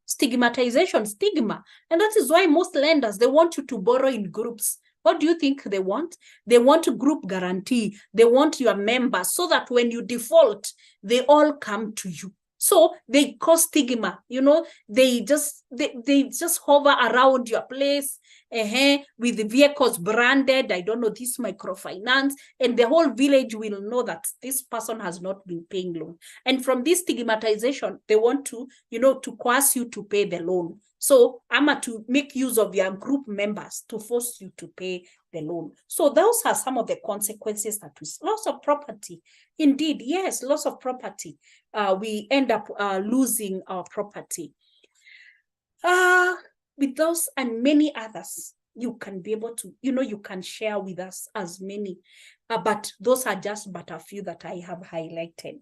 Stigmatization, stigma. And that is why most lenders, they want you to borrow in groups. What do you think they want? They want a group guarantee. They want your members so that when you default, they all come to you. So they cause stigma, they just hover around your place with the vehicles branded, I don't know, this microfinance, and the whole village will know that this person has not been paying loan. And from this stigmatization, they want to, to coerce you to pay the loan. So I'm to make use of your group members to force you to pay the loan. So those are some of the consequences that we loss of property. Indeed, yes, loss of property. We end up losing our property. With those and many others, you can be able to, you can share with us as many. But those are just but a few that I have highlighted.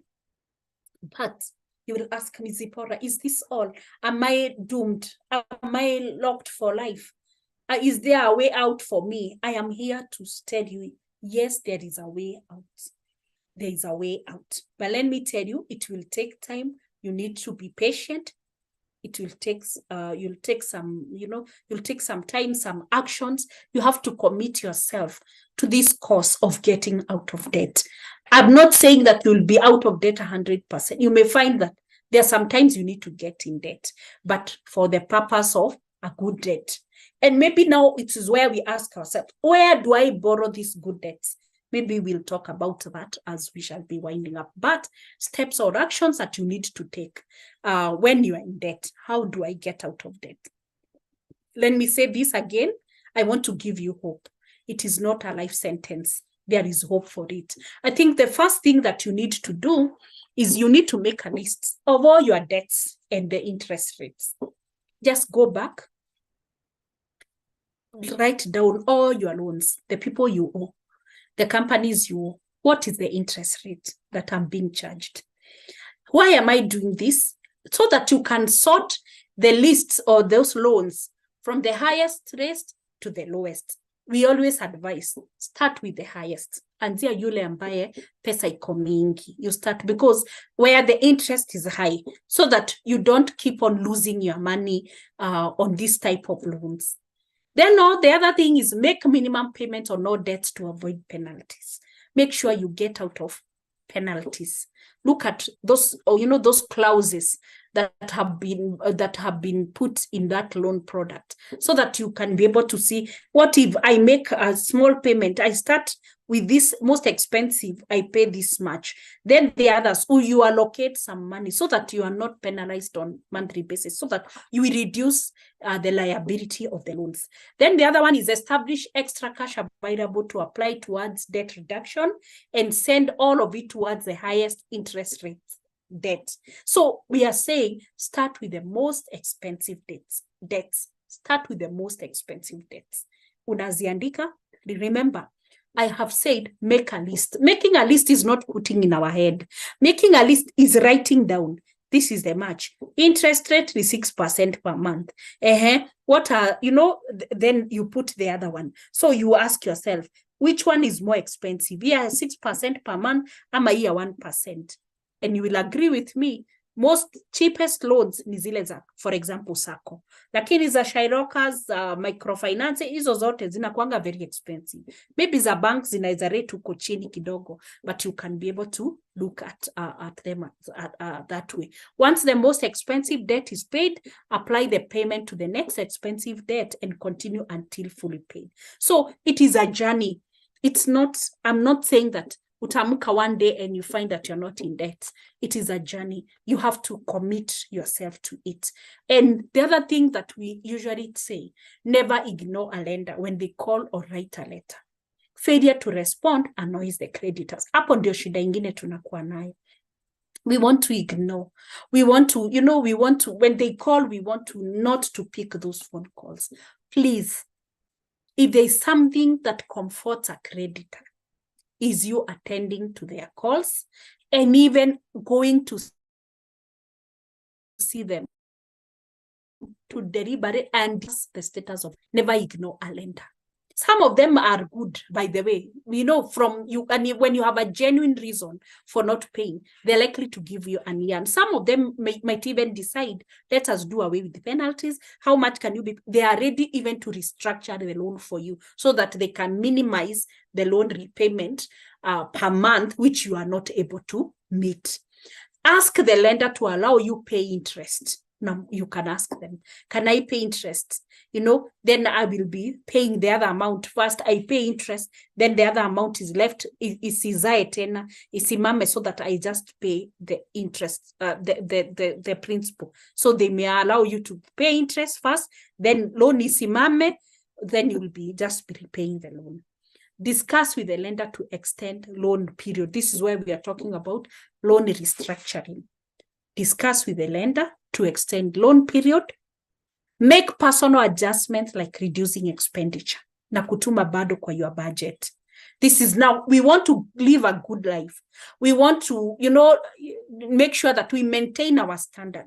But you will ask me, Zipporah, is this all? Am I doomed? Am I locked for life? Is there a way out for me? I am here to tell you, yes, there is a way out. There is a way out. But let me tell you, it will take time. You need to be patient. It will take, you'll take some time, some actions. You have to commit yourself to this course of getting out of debt. I'm not saying that you'll be out of debt 100%. You may find that there are sometimes you need to get in debt, but for the purpose of a good debt. And maybe now it is where we ask ourselves, where do I borrow these good debts? Maybe we'll talk about that as we shall be winding up. But steps or actions that you need to take when you are in debt. How do I get out of debt? Let me say this again. I want to give you hope. It is not a life sentence. There is hope for it. I think the first thing that you need to do is you need to make a list of all your debts and the interest rates. Just go back, write down all your loans, the people you owe, the companies you owe. What is the interest rate that I'm being charged? Why am I doing this? So that you can sort the lists or those loans from the highest rate to the lowest. We always advise, start with the highest. Anzia yule ambaye pesa iko mingi. You start because where the interest is high, so that you don't keep on losing your money on this type of loans. Then the other thing is make minimum payment or no debts to avoid penalties. Make sure you get out of penalties. Look at those, those clauses that have been put in that loan product, so that you can be able to see, what if I make a small payment? I start with this most expensive, I pay this much. Then the others, you allocate some money so that you are not penalized on monthly basis, so that you will reduce the liability of the loans. Then the other one is establish extra cash available to apply towards debt reduction and send all of it towards the highest interest rates debt. So we are saying start with the most expensive debts. Start with the most expensive debts. Unaziandika. Remember, I have said make a list. Making a list is not putting in our head. Making a list is writing down. This is the match. Interest rate is 6% per month. What are, then you put the other one. So you ask yourself, which one is more expensive? Yeah, 6% per month, ama here 1%. And you will agree with me, most cheapest loans ni zile za, for example, Sacco. Lakini za Shirokas, microfinance, hizo zote zinakuanga very expensive. Maybe za banks zinaweza rate uko chini kidogo, but you can be able to look at them that way. Once the most expensive debt is paid, apply the payment to the next expensive debt and continue until fully paid. So it is a journey. It's not, I'm not saying that utamuka one day and you find that you're not in debt. It is a journey. You have to commit yourself to it. And the other thing that we usually say, never ignore a lender when they call or write a letter. Failure to respond annoys the creditors. Hapo ndio shida ingine tunakuwa nayo. We want to ignore. We want to, when they call, we want to not to pick those phone calls. Please, if there is something that comforts a creditor, is you attending to their calls and even going to see them to deliberate and the status of. Never ignore a lender. Some of them are good, by the way. From you, and when you have a genuine reason for not paying, they're likely to give you an year. And some of them might even decide, let us do away with the penalties. How much can you be? They are ready even to restructure the loan for you so that they can minimize the loan repayment per month, which you are not able to meet. Ask the lender to allow you pay interest. Now you can ask them, can I pay interest? Then I will be paying the other amount. First I pay interest, then the other amount is left, isizae tena, isimame, so that I just pay the interest, the principal. So they may allow you to pay interest first, then loan isimame, then you will be just repaying the loan. Discuss with the lender to extend loan period. This is where we are talking about loan restructuring. Discuss with the lender to extend loan period. Make personal adjustments like reducing expenditure na kutuma bado kwa your budget. This is now, we want to live a good life. We want to, make sure that we maintain our standard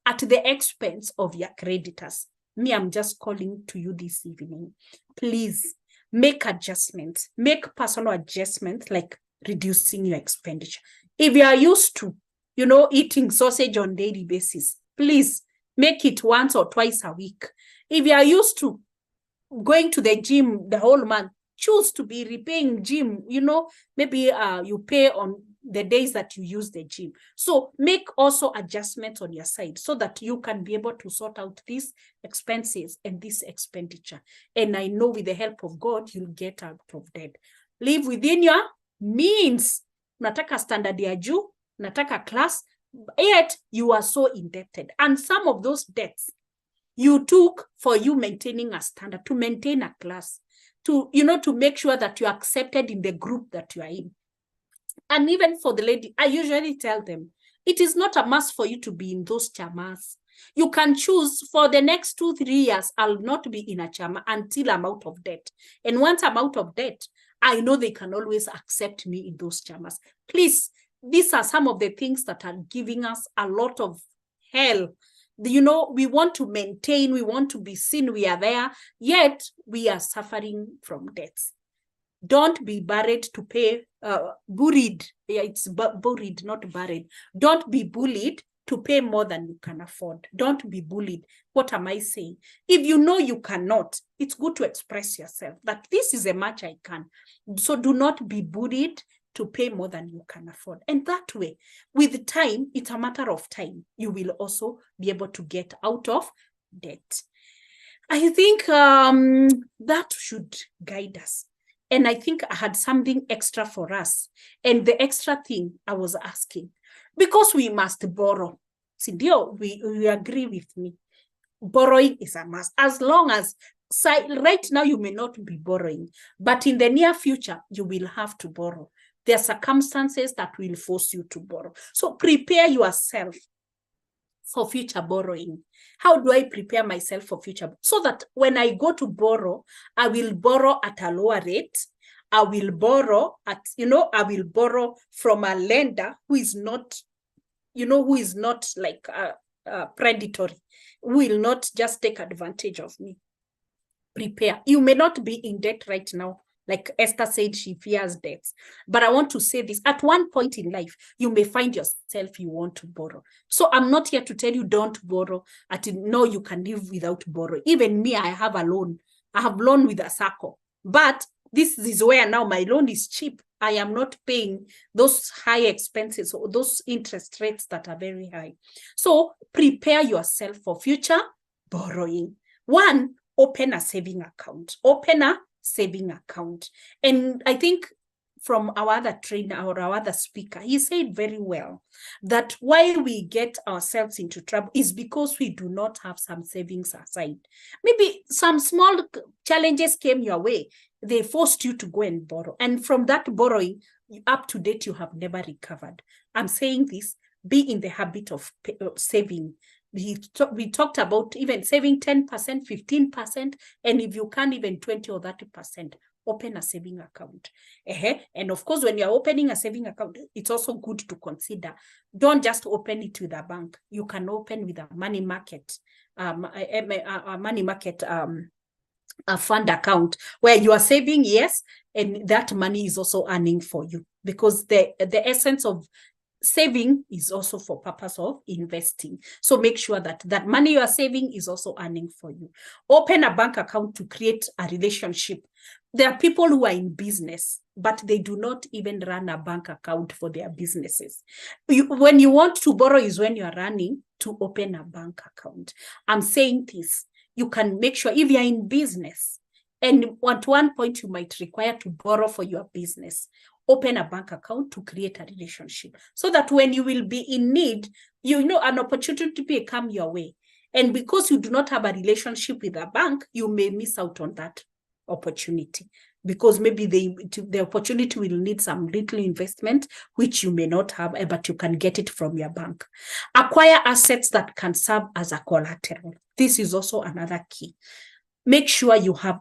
at the expense of your creditors. Me, I'm just calling to you this evening. Please make adjustments, make personal adjustments, like reducing your expenditure. If you are used to, eating sausage on daily basis, please make it once or twice a week. If you are used to going to the gym the whole month, choose to be repaying gym. Maybe you pay on the days that you use the gym. So make also adjustments on your side so that you can be able to sort out these expenses and this expenditure. And I know with the help of God, you'll get out of debt. Live within your means. Nataka standard ya juu, nataka class, yet you are so indebted. And some of those debts you took for you maintaining a standard, to maintain a class, to make sure that you're accepted in the group that you are in. And even for the lady, I usually tell them, it is not a must for you to be in those chamas. You can choose for the next 2-3 years, I'll not be in a chama until I'm out of debt. And once I'm out of debt, I know they can always accept me in those chamas. Please, these are some of the things that are giving us a lot of hell. We want to maintain, we want to be seen, we are there, yet we are suffering from debts. Don't be buried to pay, bullied. Yeah, it's bullied, not buried. Don't be bullied to pay more than you can afford. Don't be bullied. What am I saying? If you know you cannot, it's good to express yourself that this is a much I can. So do not be bullied to pay more than you can afford. And that way, with time, it's a matter of time, you will also be able to get out of debt. I think that should guide us. And I think I had something extra for us. And the extra thing I was asking, because we must borrow. Sindio, we agree with me. Borrowing is a must. As long as, right now you may not be borrowing, but in the near future, you will have to borrow. There are circumstances that will force you to borrow. So prepare yourself for future borrowing. How do I prepare myself for future? So that when I go to borrow, I will borrow at a lower rate. I will borrow I will borrow from a lender who is not, who is not like predatory, who will not just take advantage of me. Prepare. You may not be in debt right now. Like Esther said, she fears debts. But I want to say this, at one point in life, you may find yourself you want to borrow. So I'm not here to tell you don't borrow. No, you can live without borrowing. Even me, I have a loan. I have loan with a SACCO. But this is where now my loan is cheap. I am not paying those high expenses or those interest rates that are very high. So prepare yourself for future borrowing. One, open a saving account. Open a saving account. And I think from our other trainer or our other speaker, he said very well that why we get ourselves into trouble is because we do not have some savings aside. Maybe some small challenges came your way. They forced you to go and borrow. And from that borrowing, up to date, you have never recovered. I'm saying this, be in the habit of saving. We talked about even saving 10%, 15%, and if you can, even 20 or 30%, open a saving account. And of course, when you're opening a saving account, it's also good to consider, don't just open it with a bank. You can open with a money market, a fund account where you are saving, yes, and that money is also earning for you, because the essence of saving is also for purpose of investing. So make sure that that money you are saving is also earning for you. Open a bank account to create a relationship. There are people who are in business, but they do not even run a bank account for their businesses. When you want to borrow is when you are running to open a bank account. I'm saying this, you can make sure if you're in business and at one point you might require to borrow for your business, open a bank account to create a relationship so that when you will be in need, an opportunity may come your way. And because you do not have a relationship with a bank, you may miss out on that opportunity, because maybe the opportunity will need some little investment, which you may not have, but you can get it from your bank. Acquire assets that can serve as a collateral. This is also another key. make sure you have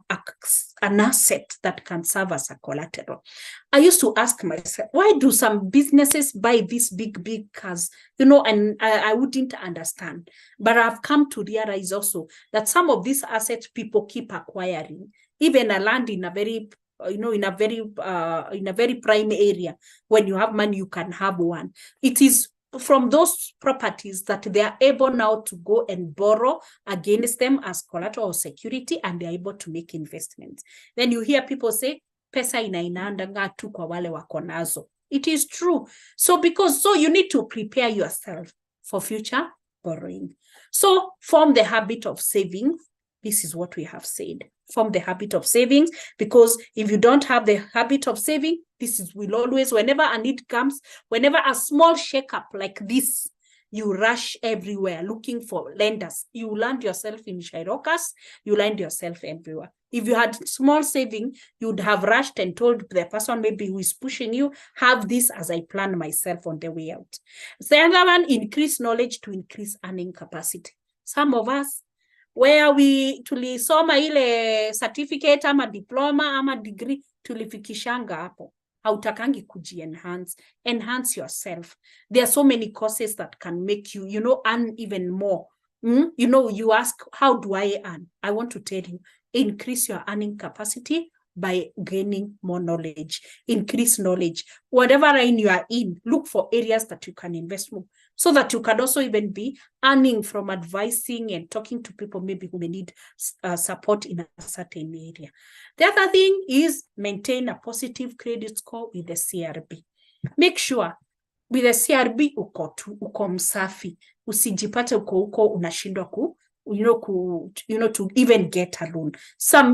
an asset that can serve as a collateral. I used to ask myself, why do some businesses buy these big cars? And I wouldn't understand. But I've come to realize also that some of these assets people keep acquiring, even a land in a very in a very prime area. When you have money, you can have one. It is from those properties that they are able now to go and borrow against them as collateral or security, and they're able to make investments. Then you hear people say, pesa inainandanga tu kwa wale wako nazo. It is true. So you need to prepare yourself for future borrowing. So form the habit of saving. This is what we have said. Form the habit of savings, because if you don't have the habit of saving, will always, whenever a need comes, whenever a small shakeup like this, you rush everywhere looking for lenders. You land yourself in Shirokas, you land yourself everywhere. If you had small saving, you'd have rushed and told the person maybe who is pushing you, have this as I plan myself on the way out. The other one, increase knowledge to increase earning capacity. Some of us, where tulisoma ile certificate ama diploma ama degree, tulifikishanga hapo. Hautakangi enhance yourself. There are so many courses that can make you, earn even more. You ask, how do I earn? I want to tell you, increase your earning capacity by gaining more knowledge. Increase knowledge. Whatever line you are in, look for areas that you can invest more, so that you can also even be earning from advising and talking to people maybe who may need support in a certain area. The other thing is maintain a positive credit score with the CRB. Make sure with the CRB uko msafi. Usijipate uko unashindwa to even get a loan.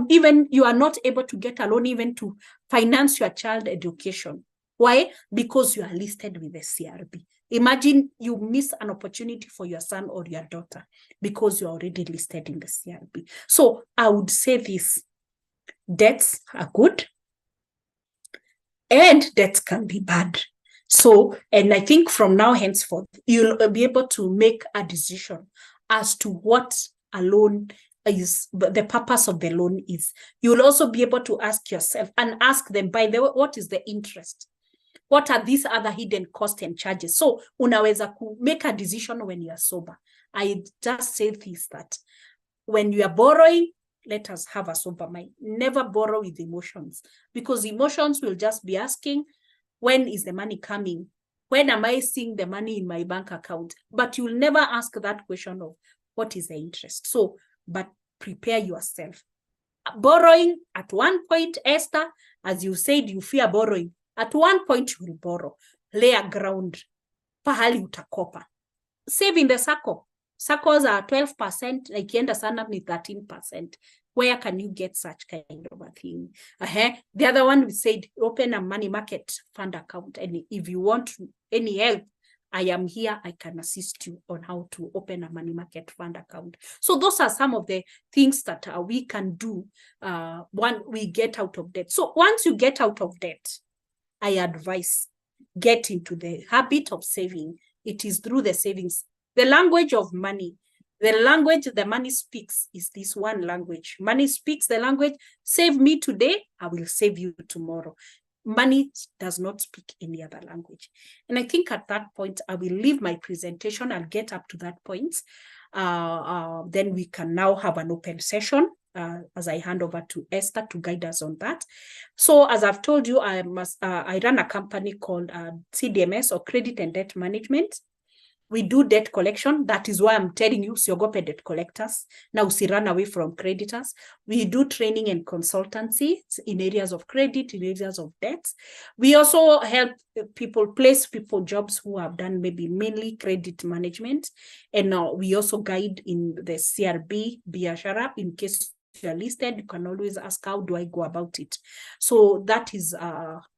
Even you are not able to get a loan even to finance your child education. Why? Because you are listed with the CRB. Imagine you miss an opportunity for your son or your daughter because you're already listed in the CRB. So I would say this: debts are good and debts can be bad. So, and I think from now henceforth, you'll be able to make a decision as to what a loan is, the purpose of the loan is. You'll also be able to ask yourself and ask them, by the way, what is the interest? What are these other hidden costs and charges? So unaweza make a decision when you are sober. I just say this, that when you are borrowing, let us have a sober mind. Never borrow with emotions, because emotions will just be asking, when is the money coming? When am I seeing the money in my bank account? But you'll never ask that question of what is the interest. So, but prepare yourself. Borrowing at one point, Esther, as you said, you fear borrowing. At one point, you will borrow. Lay a ground. Pahali utakopa. Save in the circle. Circles are 12%, like ikienda sana ni 13%. Where can you get such kind of a thing? The other one, we said, open a money market fund account. And if you want any help, I am here. I can assist you on how to open a money market fund account. So those are some of the things that we can do when we get out of debt. So once you get out of debt, I advise get into the habit of saving. It is through the savings. The language of money, the language the money speaks is this one language. Money speaks the language, save me today, I will save you tomorrow. Money does not speak any other language. And I think at that point, I will leave my presentation. I'll get up to that point. Then we can now have an open session as I hand over to Esther to guide us on that. So as I've told you, I run a company called CDMS, or Credit and Debt Management. We do debt collection. That is why I'm telling you, usiogope debt collectors. Now, run away from creditors. We do training and consultancy in areas of credit, in areas of debts. We also help place people jobs who have done maybe mainly credit management. And we also guide in the CRB, Biashara. In case you're listed, you can always ask, how do I go about it? So that is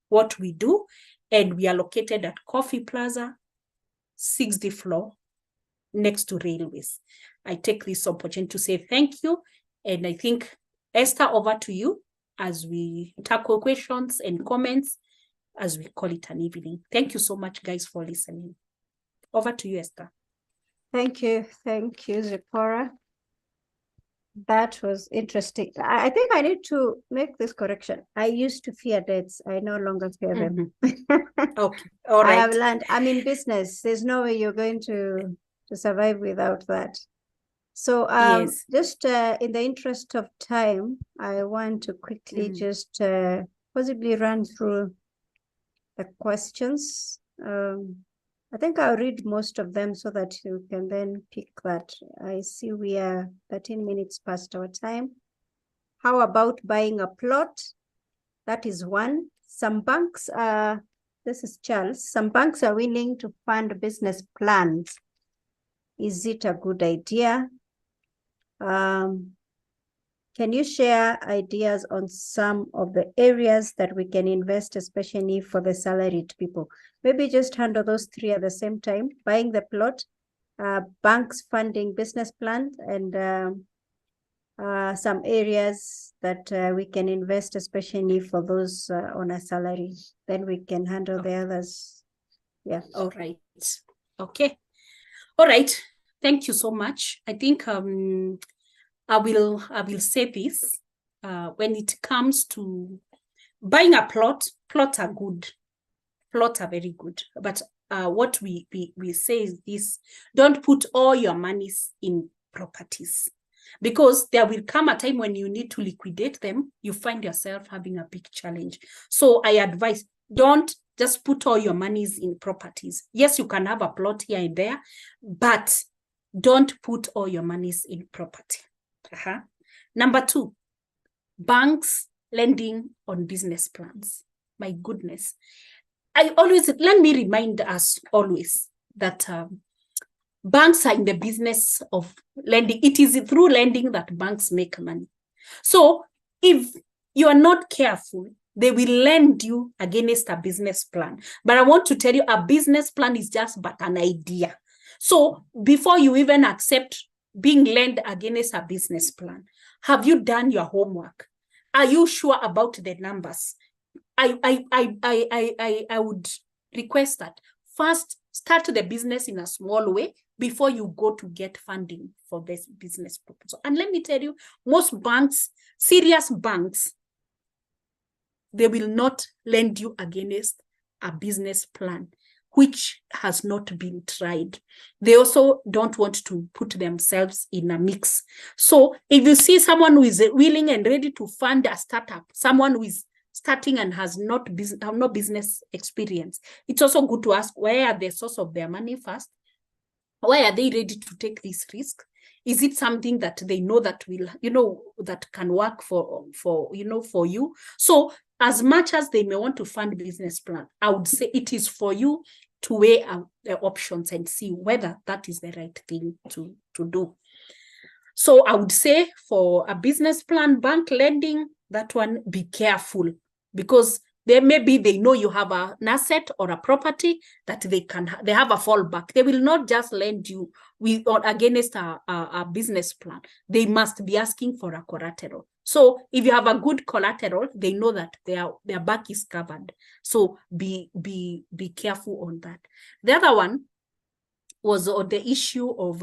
what we do. And we are located at Coffee Plaza, 60th floor, next to railways. I take this opportunity to say thank you. And I think, Esther, over to you as we tackle questions and comments as we call it an evening. Thank you so much, guys, for listening. Over to you, Esther. Thank you. Thank you, Zipporah. That was interesting. I think I need to make this correction. I used to fear debts. I no longer fear them. Okay, all I have right. learned, I'm in business. There's no way you're going to survive without that. So Yes. just in the interest of time, I want to quickly just possibly run through the questions. I think I'll read most of them so that you can then pick that. I see we are 13 minutes past our time. How about buying a plot? That is one. Some banks are, this is Charles, some banks are willing to fund business plans. Is it a good idea? Can you share ideas on some of the areas that we can invest, especially for the salaried people? Maybe just handle those three at the same time: buying the plot, banks funding business plans, and some areas that we can invest, especially for those on a salary. Then we can handle the others. Yeah. All right. Okay. All right. Thank you so much. I think I will say this. When it comes to buying a plot, plots are good. Plots are very good. But what we say is this: don't put all your monies in properties, because there will come a time when you need to liquidate them. You find yourself having a big challenge. So I advise, don't just put all your monies in properties. Yes, you can have a plot here and there, but don't put all your monies in property. Number two, banks lending on business plans. My goodness. Let me remind us always that banks are in the business of lending. It is through lending that banks make money. So if you are not careful, they will lend you against a business plan. But I want to tell you, a business plan is just but an idea. So before you even accept being lent against a business plan, have you done your homework? Are you sure about the numbers? I would request that first start the business in a small way before you go to get funding for this business proposal. And let me tell you, most banks, serious banks, they will not lend you against a business plan which has not been tried. They also don't want to put themselves in a mix. So if you see someone who is willing and ready to fund a startup, someone who is starting and has no business experience, it's also good to ask, where are the source of their money first? Why are they ready to take this risk? Is it something that they know that will, that can work for you? So as much as they may want to fund business plan, I would say it is for you to weigh out the options and see whether that is the right thing to do. So I would say for a business plan, bank lending, that one, be careful, because maybe they know you have an asset or a property that they have a fallback. They will not just lend you against a business plan. They must be asking for a collateral. So if you have a good collateral, they know that their back is covered. So be careful on that. The other one was on the issue of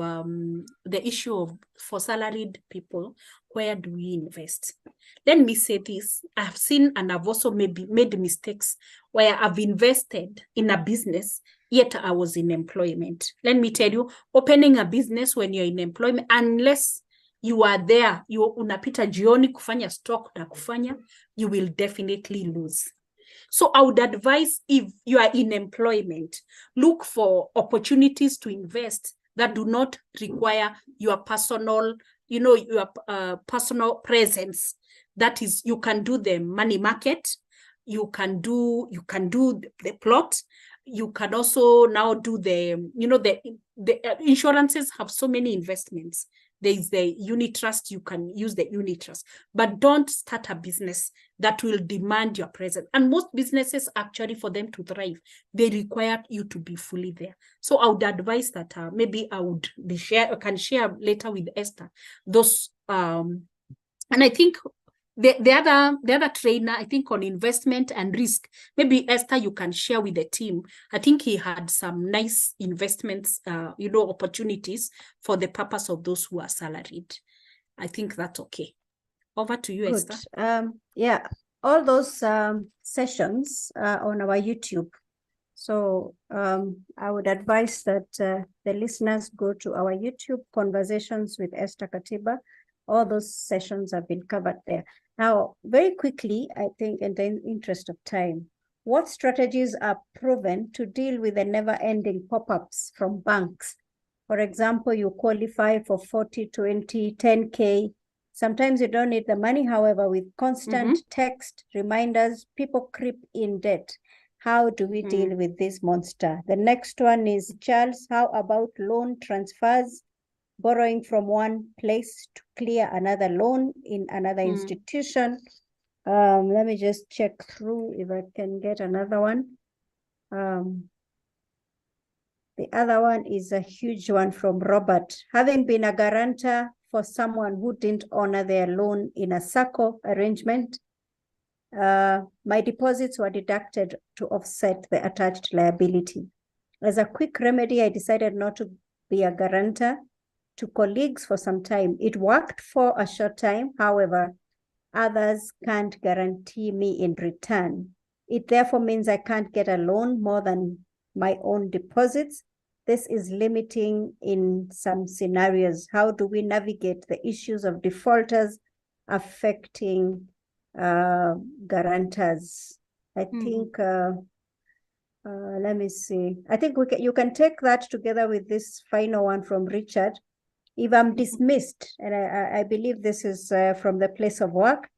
for salaried people, where do we invest? Let me say this: I've seen and I've also maybe made mistakes where I've invested in a business, yet I was in employment. Let me tell you, opening a business when you're in employment, unless you are there, unapita jioni kufanya stock na kufanya, you will definitely lose. So I would advise, if you are in employment, look for opportunities to invest that do not require your personal, your personal presence. That is, you can do the money market, you can do the plot, you can also now do the insurances have so many investments. There is the unit trust, you can use the unit trust, but don't start a business that will demand your presence. And most businesses, actually, for them to thrive, they require you to be fully there. So I would advise that maybe I can share later with Esther those. And I think the other trainer, I think, on investment and risk, maybe Esther, you can share with the team. I think he had some nice investments, opportunities for the purpose of those who are salaried. I think that's okay. Over to you, Good. Esther. Yeah, all those sessions are on our YouTube. So I would advise that the listeners go to our YouTube, Conversations with Esther Katiba. All those sessions have been covered there. Now, very quickly, I think in the interest of time, what strategies are proven to deal with the never-ending pop-ups from banks? For example, you qualify for 40, 20, 10K. Sometimes you don't need the money. However, with constant text reminders, people creep in debt. How do we deal with this monster? The next one is, Charles, how about loan transfers? Borrowing from one place to clear another loan in another institution. Let me just check through if I can get another one. The other one is a huge one from Robert. Having been a guarantor for someone who didn't honor their loan in a SACCO arrangement, my deposits were deducted to offset the attached liability. As a quick remedy, I decided not to be a guarantor to colleagues for some time. It worked for a short time. However, others can't guarantee me in return. It therefore means I can't get a loan more than my own deposits. This is limiting in some scenarios. How do we navigate the issues of defaulters affecting guarantors? I think, let me see. I think you can take that together with this final one from Richard. If I'm dismissed, and I believe this is from the place of work,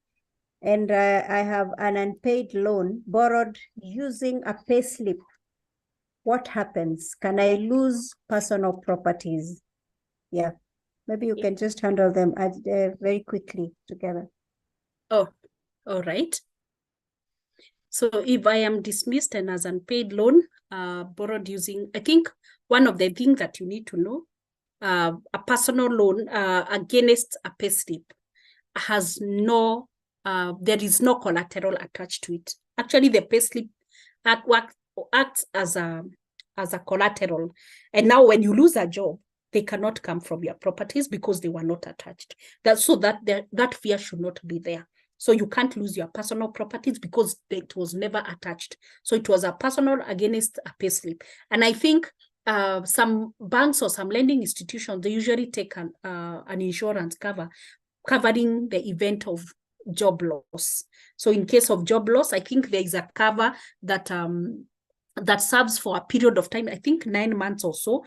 and I have an unpaid loan borrowed using a payslip, what happens? Can I lose personal properties? Yeah, maybe you can just handle them very quickly together. Oh, all right. So if I am dismissed and as unpaid loan borrowed using, I think one of the things that you need to know, a personal loan against a payslip has no, there is no collateral attached to it. Actually, the payslip acts as a collateral. And now when you lose a job, they cannot come from your properties because they were not attached. That fear should not be there. So you can't lose your personal properties because it was never attached. So it was a personal against a payslip. And I think some banks or some lending institutions, they usually take an insurance covering the event of job loss. So in case of job loss, I think there is a cover that that serves for a period of time, I think 9 months or so.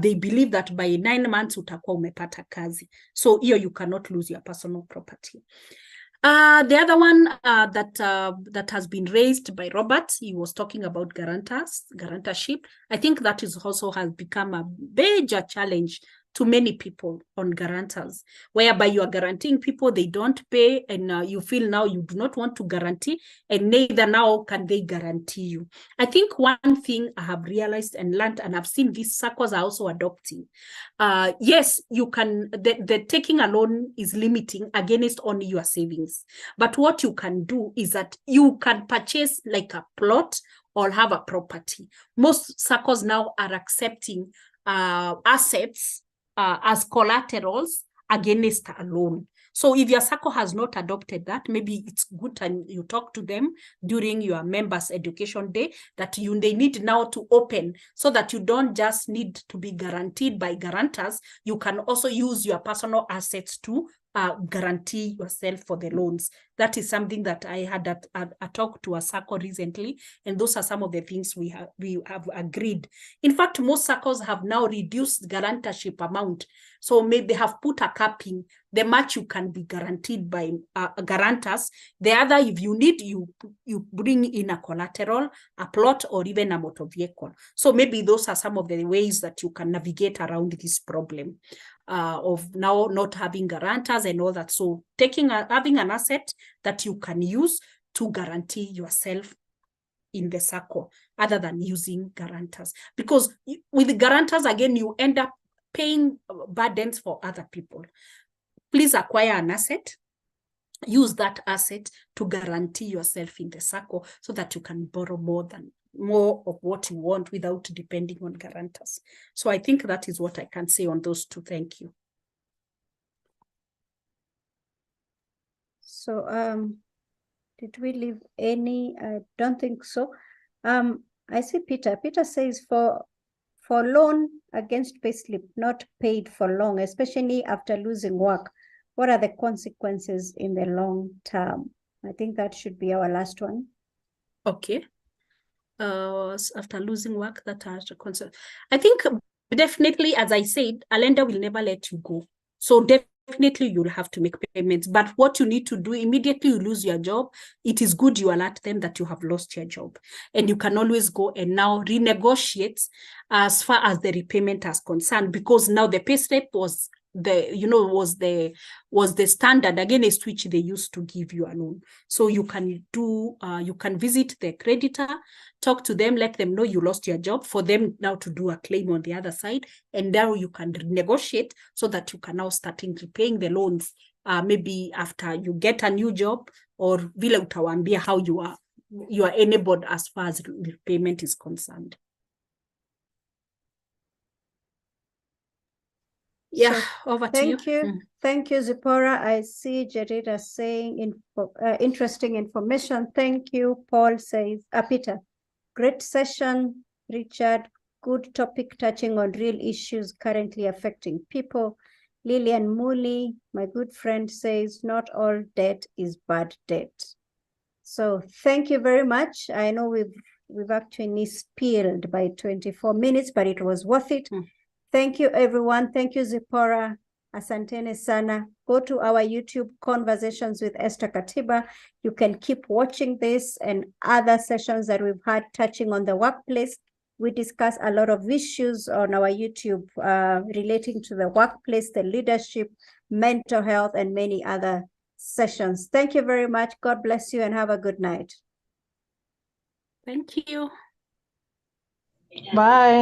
They believe that by 9 months utakuwa umepata kazi. So here you cannot lose your personal property. The other one that has been raised by Robert, he was talking about guarantorship. I think that is also has become a major challenge to many people on guarantors, whereby you are guaranteeing people, they don't pay, and you feel now you do not want to guarantee, and neither now can they guarantee you. I think one thing I have realized and learned, and I've seen these circles are also adopting. Yes, you can, the taking a loan is limiting against only your savings. But what you can do is that you can purchase like a plot or have a property. Most circles now are accepting assets as collaterals against a loan. So if your SACCO has not adopted that, maybe it's good and you talk to them during your members' education day that they need now to open so that you don't just need to be guaranteed by guarantors. You can also use your personal assets to guarantee yourself for the loans. That is something that I had a talk to a SACCO recently, and those are some of the things we have agreed. In fact, most SACCOs have now reduced guarantorship amount. So maybe they have put a capping, the much you can be guaranteed by guarantors. The other, if you need, you bring in a collateral, a plot, or even a motor vehicle. So maybe those are some of the ways that you can navigate around this problem of now not having guarantors and all that. So having an asset that you can use to guarantee yourself in the SACCO other than using guarantors. Because with the guarantors, again, you end up paying burdens for other people. Please acquire an asset, use that asset to guarantee yourself in the SACCO so that you can borrow more of what you want without depending on guarantors. So I think that is what I can say on those two. Thank you. So did we leave any? I don't think so. I see Peter. Peter says for loan against payslip not paid for long, especially after losing work, what are the consequences in the long term? I think that should be our last one. Okay. After losing work, that are the concern. I think definitely, as I said, a lender will never let you go. So definitely you'll have to make payments. But what you need to do immediately you lose your job, it is good you alert them that you have lost your job. And you can always go and now renegotiate as far as the repayment is concerned, because now the payslip was was the standard against which they used to give you a loan. So you can you can visit the creditor, talk to them, let them know you lost your job, for them now to do a claim on the other side, and now you can negotiate so that you can now start repaying the loans, maybe after you get a new job, or vile utawaambia how you are enabled as far as repayment is concerned. Yeah, so, over to you. Thank you. Thank you, Zipporah. I see Jarida saying interesting information. Thank you. Paul says, Peter, great session. Richard, good topic touching on real issues currently affecting people. Lillian Mooley, my good friend, says, not all debt is bad debt. So thank you very much. I know we've actually spilled by 24 minutes, but it was worth it. Thank you, everyone. Thank you, Zipporah. Asantene sana. Go to our YouTube Conversations with Esther Katiba. You can keep watching this and other sessions that we've had touching on the workplace. We discuss a lot of issues on our YouTube relating to the workplace, the leadership, mental health, and many other sessions. Thank you very much. God bless you and have a good night. Thank you. Bye.